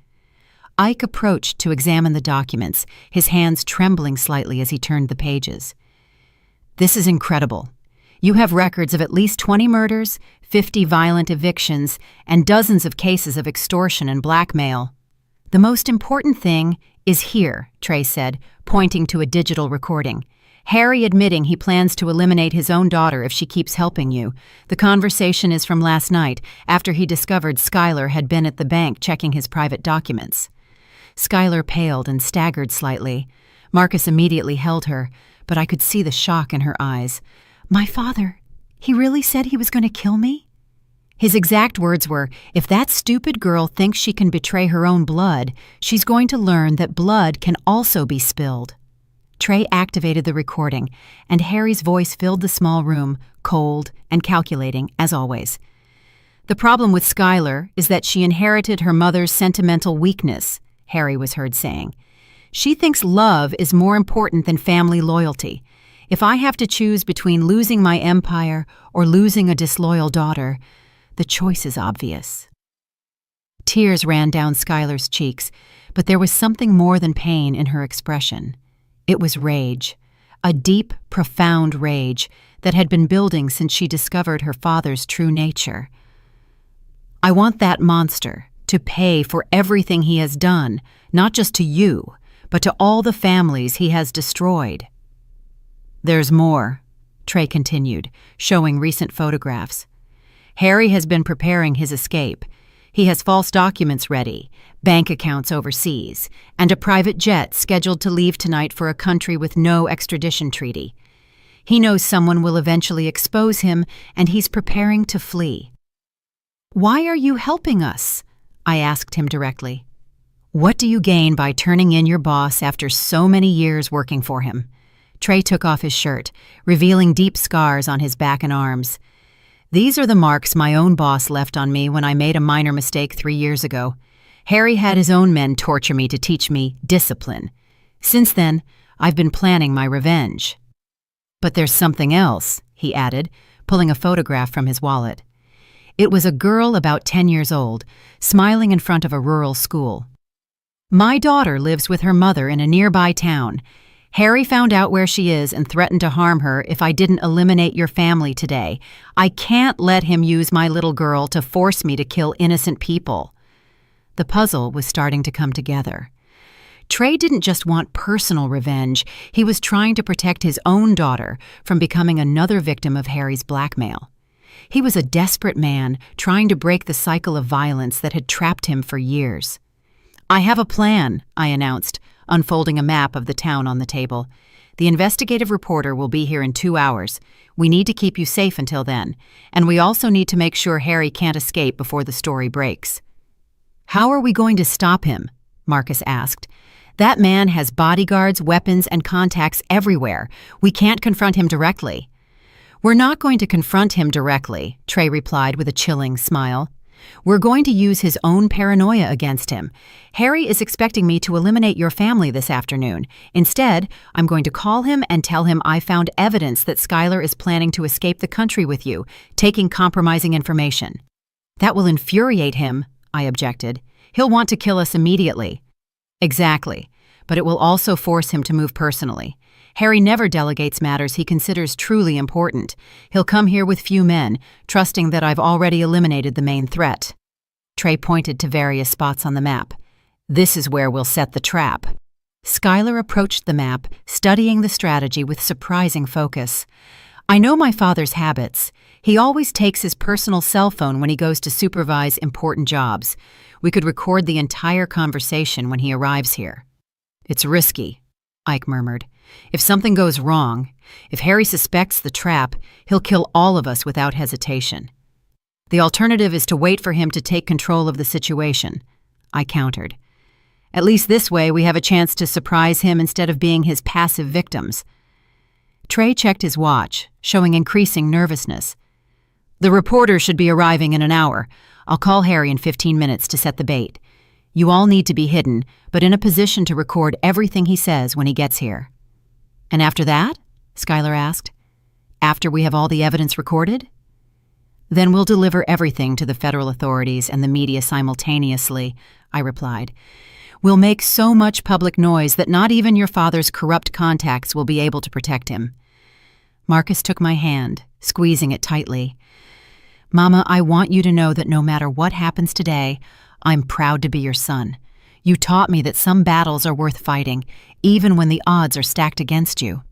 Ike approached to examine the documents, his hands trembling slightly as he turned the pages. "This is incredible. You have records of at least 20 murders, 50 violent evictions, and dozens of cases of extortion and blackmail." "The most important thing is here," Trey said, pointing to a digital recording. "Harry admitting he plans to eliminate his own daughter if she keeps helping you. The conversation is from last night, after he discovered Skylar had been at the bank checking his private documents." Skylar paled and staggered slightly. Marcus immediately held her, but I could see the shock in her eyes. "My father, he really said he was going to kill me?" His exact words were, "If that stupid girl thinks she can betray her own blood, she's going to learn that blood can also be spilled." Trey activated the recording, and Harry's voice filled the small room, cold and calculating, as always. "The problem with Skylar is that she inherited her mother's sentimental weakness," Harry was heard saying. "She thinks love is more important than family loyalty. If I have to choose between losing my empire or losing a disloyal daughter, the choice is obvious." Tears ran down Skylar's cheeks, but there was something more than pain in her expression. It was rage, a deep, profound rage that had been building since she discovered her father's true nature. "I want that monster to pay for everything he has done, not just to you, but to all the families he has destroyed." "There's more," Trey continued, showing recent photographs. "Harry has been preparing his escape. He has false documents ready, bank accounts overseas, and a private jet scheduled to leave tonight for a country with no extradition treaty. He knows someone will eventually expose him, and he's preparing to flee." "Why are you helping us?" I asked him directly. "What do you gain by turning in your boss after so many years working for him?" Trey took off his shirt, revealing deep scars on his back and arms. "These are the marks my own boss left on me when I made a minor mistake 3 years ago. Harry had his own men torture me to teach me discipline. Since then, I've been planning my revenge." "But there's something else," he added, pulling a photograph from his wallet. It was a girl about 10 years old, smiling in front of a rural school. "My daughter lives with her mother in a nearby town. Harry found out where she is and threatened to harm her if I didn't eliminate your family today. I can't let him use my little girl to force me to kill innocent people." The puzzle was starting to come together. Trey didn't just want personal revenge, he was trying to protect his own daughter from becoming another victim of Harry's blackmail. He was a desperate man trying to break the cycle of violence that had trapped him for years. "I have a plan," I announced, unfolding a map of the town on the table. "The investigative reporter will be here in 2 hours. We need to keep you safe until then, and we also need to make sure Harry can't escape before the story breaks." "How are we going to stop him?" Marcus asked. "That man has bodyguards, weapons, and contacts everywhere. We can't confront him directly." "We're not going to confront him directly," Trey replied with a chilling smile. "We're going to use his own paranoia against him. Harry is expecting me to eliminate your family this afternoon. Instead, I'm going to call him and tell him I found evidence that Skylar is planning to escape the country with you, taking compromising information." "That will infuriate him," I objected. "He'll want to kill us immediately." "Exactly, but it will also force him to move personally. Harry never delegates matters he considers truly important. He'll come here with few men, trusting that I've already eliminated the main threat. Trey pointed to various spots on the map. This is where we'll set the trap. Skylar approached the map, studying the strategy with surprising focus. I know my father's habits. He always takes his personal cell phone when he goes to supervise important jobs. We could record the entire conversation when he arrives here. It's risky, Ike murmured. If something goes wrong, if Harry suspects the trap, he'll kill all of us without hesitation. The alternative is to wait for him to take control of the situation, I countered. At least this way we have a chance to surprise him instead of being his passive victims. Trey checked his watch, showing increasing nervousness. The reporter should be arriving in an hour. I'll call Harry in 15 minutes to set the bait. You all need to be hidden, but in a position to record everything he says when he gets here. And after that? Skylar asked. After we have all the evidence recorded? Then we'll deliver everything to the federal authorities and the media simultaneously, I replied. We'll make so much public noise that not even your father's corrupt contacts will be able to protect him. Marcus took my hand, squeezing it tightly. Mama, I want you to know that no matter what happens today, I'm proud to be your son. You taught me that some battles are worth fighting, even when the odds are stacked against you.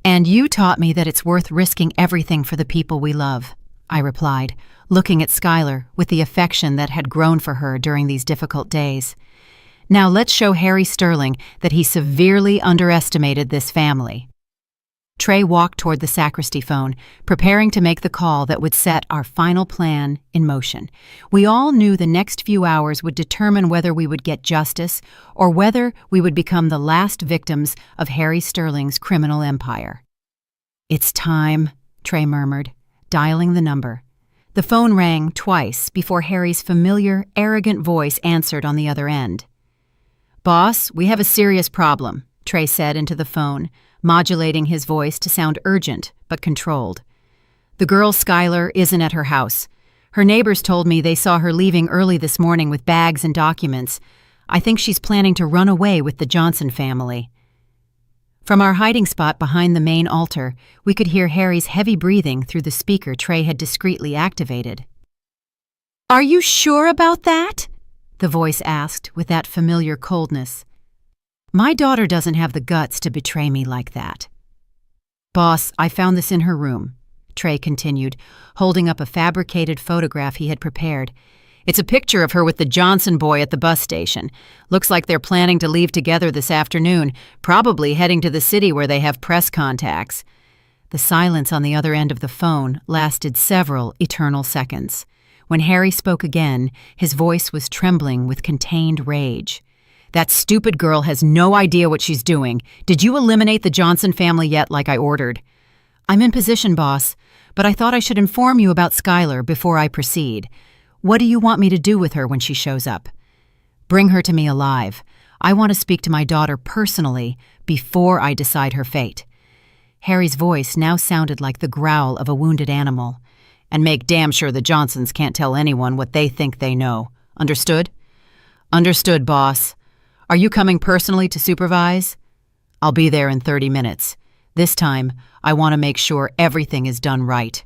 And you taught me that it's worth risking everything for the people we love, I replied, looking at Skylar with the affection that had grown for her during these difficult days. Now let's show Harry Sterling that he severely underestimated this family. Trey walked toward the sacristy phone, preparing to make the call that would set our final plan in motion. We all knew the next few hours would determine whether we would get justice or whether we would become the last victims of Harry Sterling's criminal empire. It's time, Trey murmured, dialing the number. The phone rang twice before Harry's familiar, arrogant voice answered on the other end. Boss, we have a serious problem, Trey said into the phone, modulating his voice to sound urgent but controlled. The girl Skylar isn't at her house. Her neighbors told me they saw her leaving early this morning with bags and documents. I think she's planning to run away with the Johnson family. From our hiding spot behind the main altar, we could hear Harry's heavy breathing through the speaker Trey had discreetly activated. Are you sure about that? The voice asked with that familiar coldness. My daughter doesn't have the guts to betray me like that. Boss, I found this in her room, Trey continued, holding up a fabricated photograph he had prepared. It's a picture of her with the Johnson boy at the bus station. Looks like they're planning to leave together this afternoon, probably heading to the city where they have press contacts. The silence on the other end of the phone lasted several eternal seconds. When Harry spoke again, his voice was trembling with contained rage. That stupid girl has no idea what she's doing. Did you eliminate the Johnson family yet like I ordered? I'm in position, boss, but I thought I should inform you about Skylar before I proceed. What do you want me to do with her when she shows up? Bring her to me alive. I want to speak to my daughter personally before I decide her fate. Harry's voice now sounded like the growl of a wounded animal. And make damn sure the Johnsons can't tell anyone what they think they know. Understood? Understood, boss. Are you coming personally to supervise? I'll be there in 30 minutes. This time, I want to make sure everything is done right.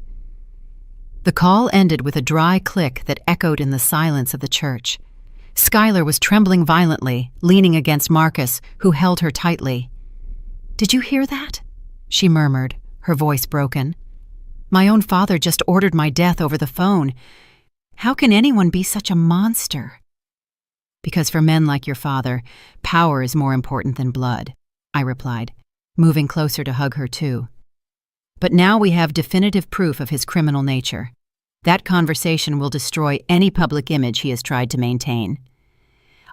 The call ended with a dry click that echoed in the silence of the church. Skylar was trembling violently, leaning against Marcus, who held her tightly. Did you hear that? She murmured, her voice broken. My own father just ordered my death over the phone. How can anyone be such a monster? Because for men like your father, power is more important than blood, I replied, moving closer to hug her too. But now we have definitive proof of his criminal nature. That conversation will destroy any public image he has tried to maintain.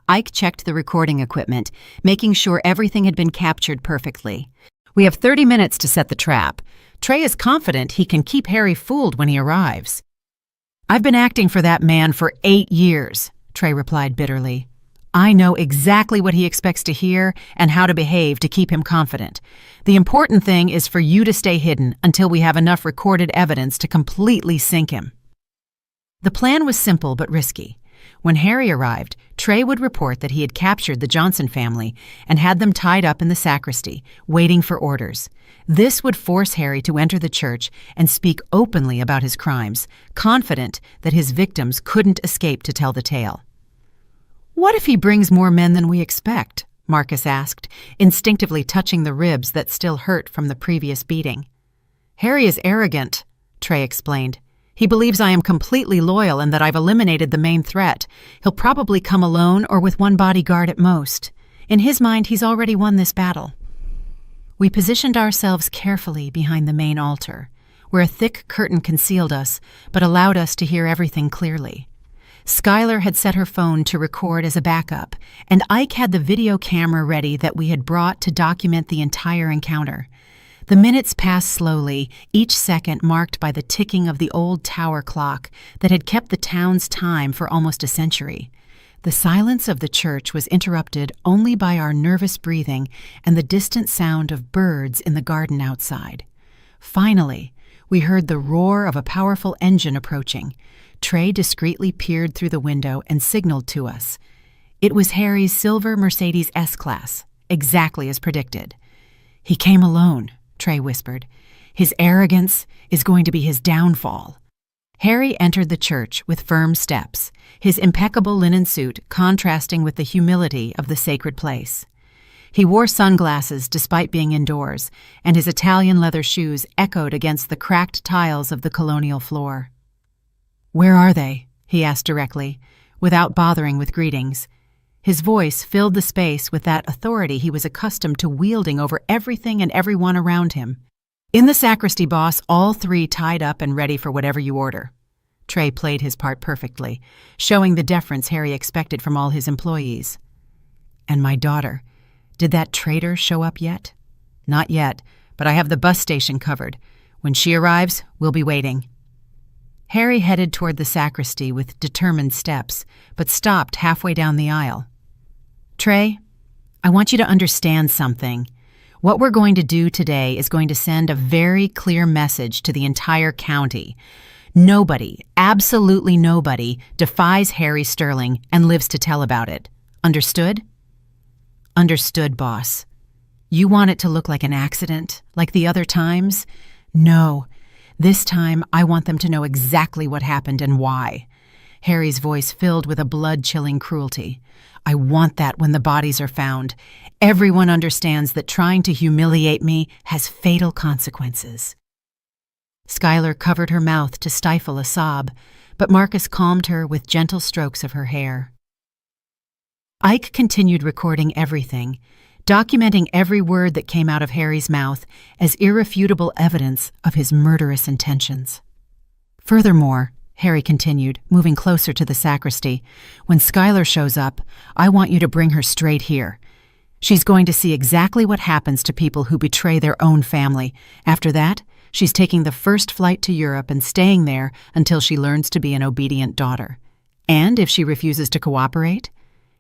Ike checked the recording equipment, making sure everything had been captured perfectly. We have 30 minutes to set the trap. Trey is confident he can keep Harry fooled when he arrives. I've been acting for that man for 8 years, Trey replied bitterly. I know exactly what he expects to hear and how to behave to keep him confident. The important thing is for you to stay hidden until we have enough recorded evidence to completely sink him. The plan was simple but risky. When Harry arrived, Trey would report that he had captured the Johnson family and had them tied up in the sacristy, waiting for orders. This would force Harry to enter the church and speak openly about his crimes, confident that his victims couldn't escape to tell the tale. "What if he brings more men than we expect?" Marcus asked, instinctively touching the ribs that still hurt from the previous beating. "Harry is arrogant," Trey explained. "He believes I am completely loyal and that I've eliminated the main threat. He'll probably come alone or with one bodyguard at most. In his mind, he's already won this battle." We positioned ourselves carefully behind the main altar, where a thick curtain concealed us but allowed us to hear everything clearly. Skylar had set her phone to record as a backup, and Ike had the video camera ready that we had brought to document the entire encounter. The minutes passed slowly, each second marked by the ticking of the old tower clock that had kept the town's time for almost a century. The silence of the church was interrupted only by our nervous breathing and the distant sound of birds in the garden outside. Finally, we heard the roar of a powerful engine approaching. Trey discreetly peered through the window and signaled to us. It was Harry's silver Mercedes S-Class, exactly as predicted. "He came alone," Trey whispered. "His arrogance is going to be his downfall." Harry entered the church with firm steps, his impeccable linen suit contrasting with the humility of the sacred place. He wore sunglasses despite being indoors, and his Italian leather shoes echoed against the cracked tiles of the colonial floor. "Where are they?" he asked directly, without bothering with greetings. His voice filled the space with that authority he was accustomed to wielding over everything and everyone around him. "In the sacristy, boss, all 3 tied up and ready for whatever you order." Trey played his part perfectly, showing the deference Harry expected from all his employees. "And my daughter, did that traitor show up yet?" "Not yet, but I have the bus station covered. When she arrives, we'll be waiting." Harry headed toward the sacristy with determined steps, but stopped halfway down the aisle. "Trey, I want you to understand something. What we're going to do today is going to send a very clear message to the entire county. Nobody, absolutely nobody, defies Harry Sterling and lives to tell about it. Understood?" "Understood, boss." "You want it to look like an accident, like the other times?" "No. This time, I want them to know exactly what happened and why." Harry's voice filled with a blood-chilling cruelty. "I want that when the bodies are found. Everyone understands that trying to humiliate me has fatal consequences." Skylar covered her mouth to stifle a sob, but Marcus calmed her with gentle strokes of her hair. Ike continued recording everything, documenting every word that came out of Harry's mouth as irrefutable evidence of his murderous intentions. "Furthermore," Harry continued, moving closer to the sacristy, "when Skylar shows up, I want you to bring her straight here. She's going to see exactly what happens to people who betray their own family. After that, she's taking the first flight to Europe and staying there until she learns to be an obedient daughter. And if she refuses to cooperate..."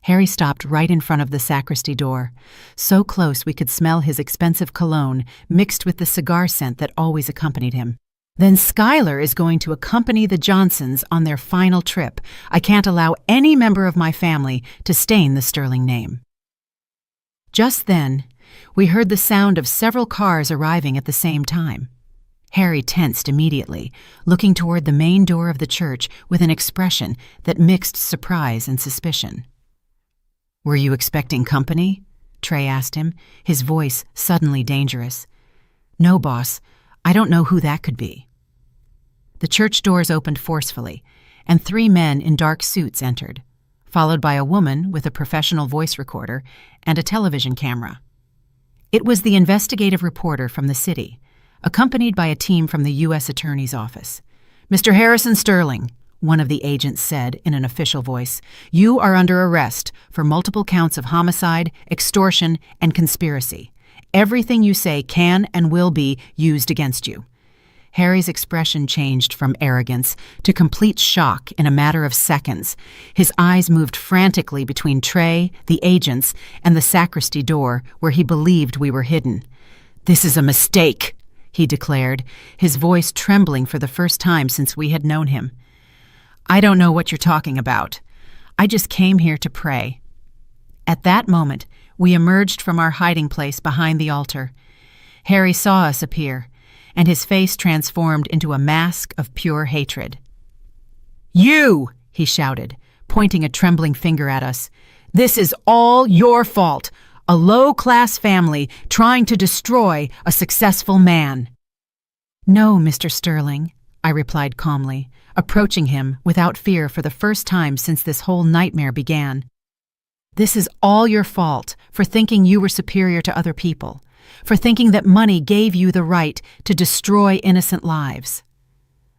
Harry stopped right in front of the sacristy door, so close we could smell his expensive cologne mixed with the cigar scent that always accompanied him. "Then Skylar is going to accompany the Johnsons on their final trip. I can't allow any member of my family to stain the Sterling name." Just then, we heard the sound of several cars arriving at the same time. Harry tensed immediately, looking toward the main door of the church with an expression that mixed surprise and suspicion. "Were you expecting company?" Trey asked him, his voice suddenly dangerous. "No, boss. I don't know who that could be." The church doors opened forcefully, and 3 men in dark suits entered, followed by a woman with a professional voice recorder and a television camera. It was the investigative reporter from the city, accompanied by a team from the U.S. Attorney's Office. "Mr. Harrison Sterling," one of the agents said in an official voice, "you are under arrest for multiple counts of homicide, extortion, and conspiracy. Everything you say can and will be used against you." Harry's expression changed from arrogance to complete shock in a matter of seconds. His eyes moved frantically between Trey, the agents, and the sacristy door where he believed we were hidden. "This is a mistake," he declared, his voice trembling for the first time since we had known him. "I don't know what you're talking about. I just came here to pray." At that moment, we emerged from our hiding place behind the altar. Harry saw us appear, and his face transformed into a mask of pure hatred. "You!" he shouted, pointing a trembling finger at us. "This is all your fault. A low-class family trying to destroy a successful man." "No, Mr. Sterling," I replied calmly, approaching him without fear for the first time since this whole nightmare began. "This is all your fault for thinking you were superior to other people, for thinking that money gave you the right to destroy innocent lives."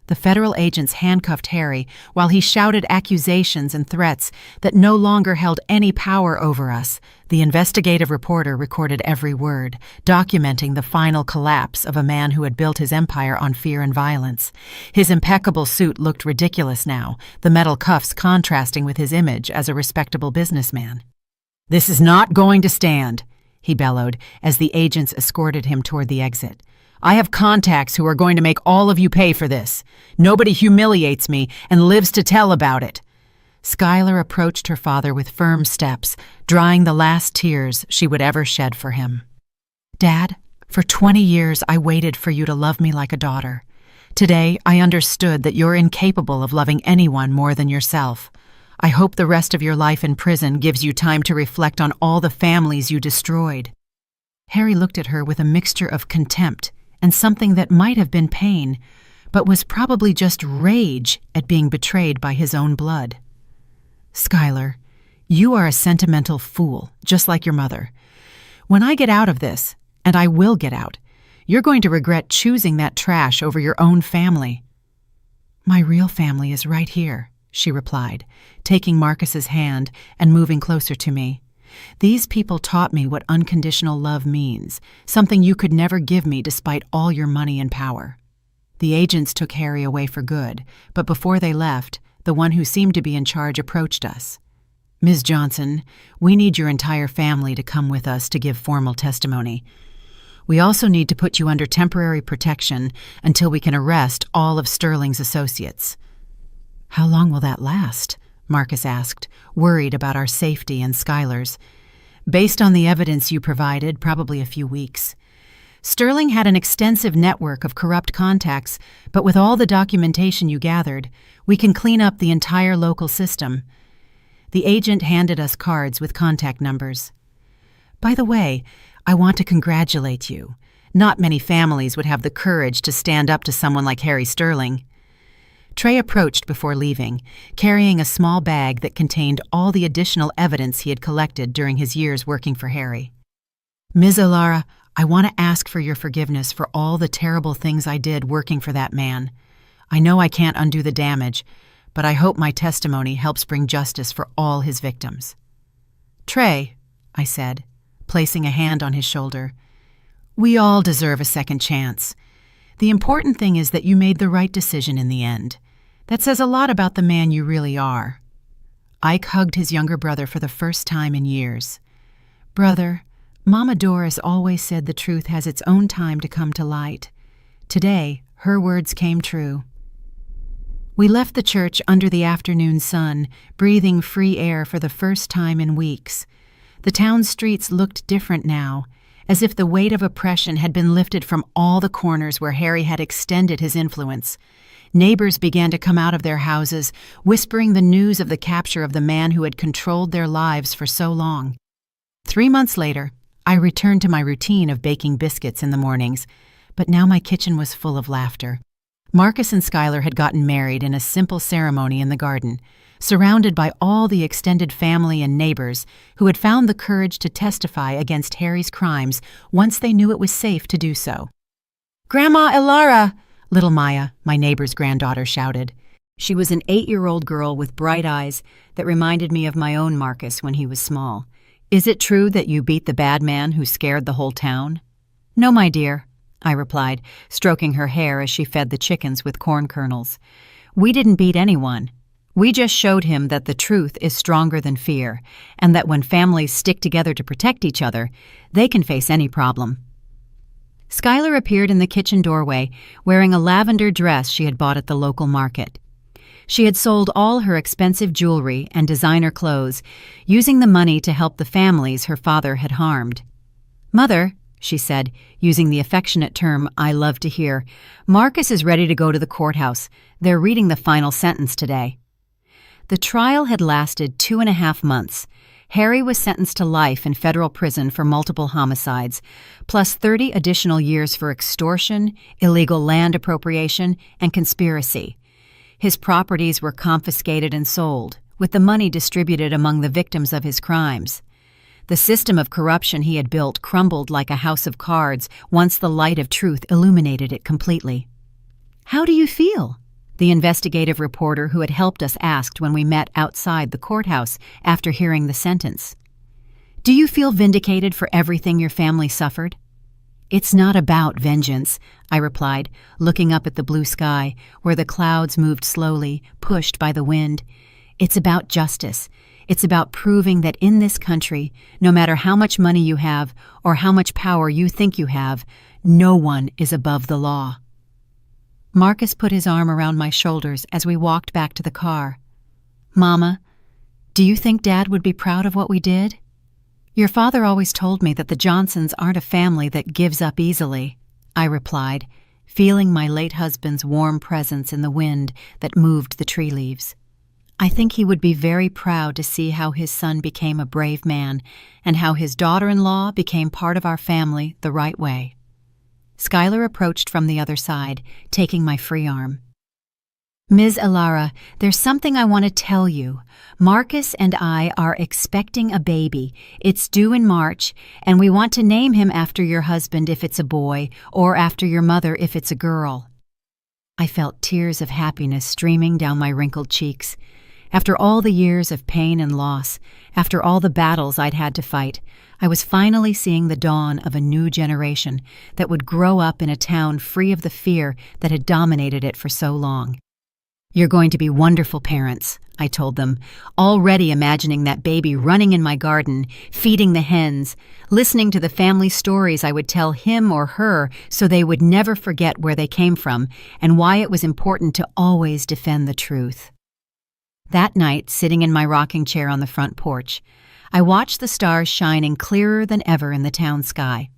The federal agents handcuffed Harry while he shouted accusations and threats that no longer held any power over us. The investigative reporter recorded every word, documenting the final collapse of a man who had built his empire on fear and violence. His impeccable suit looked ridiculous now, the metal cuffs contrasting with his image as a respectable businessman. "This is not going to stand," he bellowed as the agents escorted him toward the exit. "I have contacts who are going to make all of you pay for this. Nobody humiliates me and lives to tell about it." Skylar approached her father with firm steps, drying the last tears she would ever shed for him. "Dad, for 20 years I waited for you to love me like a daughter. Today I understood that you're incapable of loving anyone more than yourself. I hope the rest of your life in prison gives you time to reflect on all the families you destroyed." Harry looked at her with a mixture of contempt and something that might have been pain, but was probably just rage at being betrayed by his own blood. "Skylar, you are a sentimental fool, just like your mother. When I get out of this, and I will get out, you're going to regret choosing that trash over your own family." "My real family is right here," she replied, taking Marcus's hand and moving closer to me. "These people taught me what unconditional love means, something you could never give me despite all your money and power." The agents took Harry away for good, but before they left, the one who seemed to be in charge approached us. "Ms. Johnson, we need your entire family to come with us to give formal testimony. We also need to put you under temporary protection until we can arrest all of Sterling's associates." "How long will that last?" Marcus asked, worried about our safety and Skylar's. "Based on the evidence you provided, probably a few weeks. Sterling had an extensive network of corrupt contacts, but with all the documentation you gathered, we can clean up the entire local system." The agent handed us cards with contact numbers. "By the way, I want to congratulate you. Not many families would have the courage to stand up to someone like Harry Sterling." Trey approached before leaving, carrying a small bag that contained all the additional evidence he had collected during his years working for Harry. "Ms. Alara, I want to ask for your forgiveness for all the terrible things I did working for that man. I know I can't undo the damage, but I hope my testimony helps bring justice for all his victims." "Trey," I said, placing a hand on his shoulder, "we all deserve a second chance. The important thing is that you made the right decision in the end. That says a lot about the man you really are." Ike hugged his younger brother for the first time in years. "Brother, Mama Doris always said the truth has its own time to come to light. Today, her words came true." We left the church under the afternoon sun, breathing free air for the first time in weeks. The town's streets looked different now, as if the weight of oppression had been lifted from all the corners where Harry had extended his influence. Neighbors began to come out of their houses, whispering the news of the capture of the man who had controlled their lives for so long. 3 months later, I returned to my routine of baking biscuits in the mornings, but now my kitchen was full of laughter. Marcus and Skylar had gotten married in a simple ceremony in the garden, surrounded by all the extended family and neighbors who had found the courage to testify against Harry's crimes once they knew it was safe to do so. "Grandma Elara!" Little Maya, my neighbor's granddaughter, shouted. She was an 8-year-old girl with bright eyes that reminded me of my own Marcus when he was small. "Is it true that you beat the bad man who scared the whole town?" "No, my dear," I replied, stroking her hair as she fed the chickens with corn kernels. "We didn't beat anyone. We just showed him that the truth is stronger than fear, and that when families stick together to protect each other, they can face any problem." Skylar appeared in the kitchen doorway, wearing a lavender dress she had bought at the local market. She had sold all her expensive jewelry and designer clothes, using the money to help the families her father had harmed. "Mother," she said, using the affectionate term I love to hear, "Marcus is ready to go to the courthouse. They're reading the final sentence today." The trial had lasted 2.5 months. Harry was sentenced to life in federal prison for multiple homicides, plus 30 additional years for extortion, illegal land appropriation, and conspiracy. His properties were confiscated and sold, with the money distributed among the victims of his crimes. The system of corruption he had built crumbled like a house of cards once the light of truth illuminated it completely. "How do you feel?" the investigative reporter who had helped us asked when we met outside the courthouse after hearing the sentence. "Do you feel vindicated for everything your family suffered?" "It's not about vengeance," I replied, looking up at the blue sky, where the clouds moved slowly, pushed by the wind. "It's about justice. It's about proving that in this country, no matter how much money you have or how much power you think you have, no one is above the law." Marcus put his arm around my shoulders as we walked back to the car. "Mama, do you think Dad would be proud of what we did?" "Your father always told me that the Johnsons aren't a family that gives up easily," I replied, feeling my late husband's warm presence in the wind that moved the tree leaves. "I think he would be very proud to see how his son became a brave man and how his daughter-in-law became part of our family the right way." Skylar approached from the other side, taking my free arm. "Ms. Elara, there's something I want to tell you. Marcus and I are expecting a baby. It's due in March, and we want to name him after your husband if it's a boy, or after your mother if it's a girl." I felt tears of happiness streaming down my wrinkled cheeks. After all the years of pain and loss, after all the battles I'd had to fight, I was finally seeing the dawn of a new generation that would grow up in a town free of the fear that had dominated it for so long. "You're going to be wonderful parents," I told them, already imagining that baby running in my garden, feeding the hens, listening to the family stories I would tell him or her so they would never forget where they came from and why it was important to always defend the truth. That night, sitting in my rocking chair on the front porch, I watched the stars shining clearer than ever in the town sky.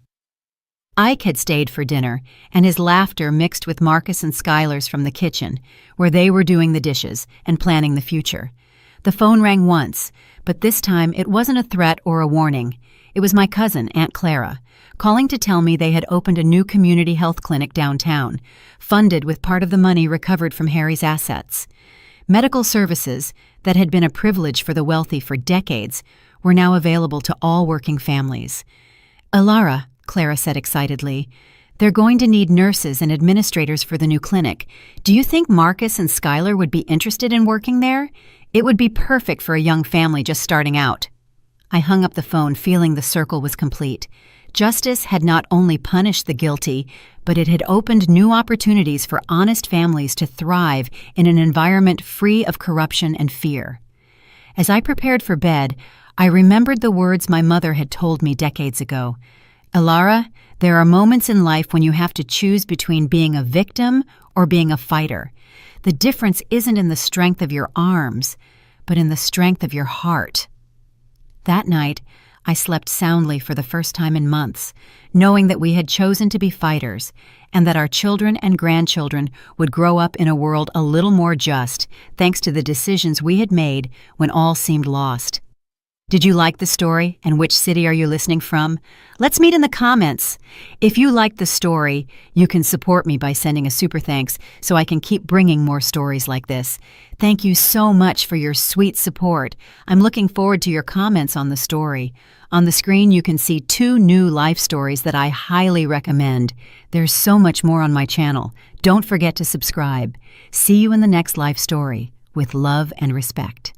Ike had stayed for dinner, and his laughter mixed with Marcus and Skylar's from the kitchen, where they were doing the dishes and planning the future. The phone rang once, but this time it wasn't a threat or a warning. It was my cousin, Aunt Clara, calling to tell me they had opened a new community health clinic downtown, funded with part of the money recovered from Harry's assets. Medical services, that had been a privilege for the wealthy for decades, were now available to all working families. "Elara," Clara said excitedly, "they're going to need nurses and administrators for the new clinic. Do you think Marcus and Skylar would be interested in working there? It would be perfect for a young family just starting out." I hung up the phone, feeling the circle was complete. Justice had not only punished the guilty, but it had opened new opportunities for honest families to thrive in an environment free of corruption and fear. As I prepared for bed, I remembered the words my mother had told me decades ago. "Elara, there are moments in life when you have to choose between being a victim or being a fighter. The difference isn't in the strength of your arms, but in the strength of your heart." That night, I slept soundly for the first time in months, knowing that we had chosen to be fighters and that our children and grandchildren would grow up in a world a little more just thanks to the decisions we had made when all seemed lost. Did you like the story, and which city are you listening from? Let's meet in the comments. If you liked the story, you can support me by sending a super thanks so I can keep bringing more stories like this. Thank you so much for your sweet support. I'm looking forward to your comments on the story. On the screen, you can see 2 new life stories that I highly recommend. There's so much more on my channel. Don't forget to subscribe. See you in the next life story. With love and respect.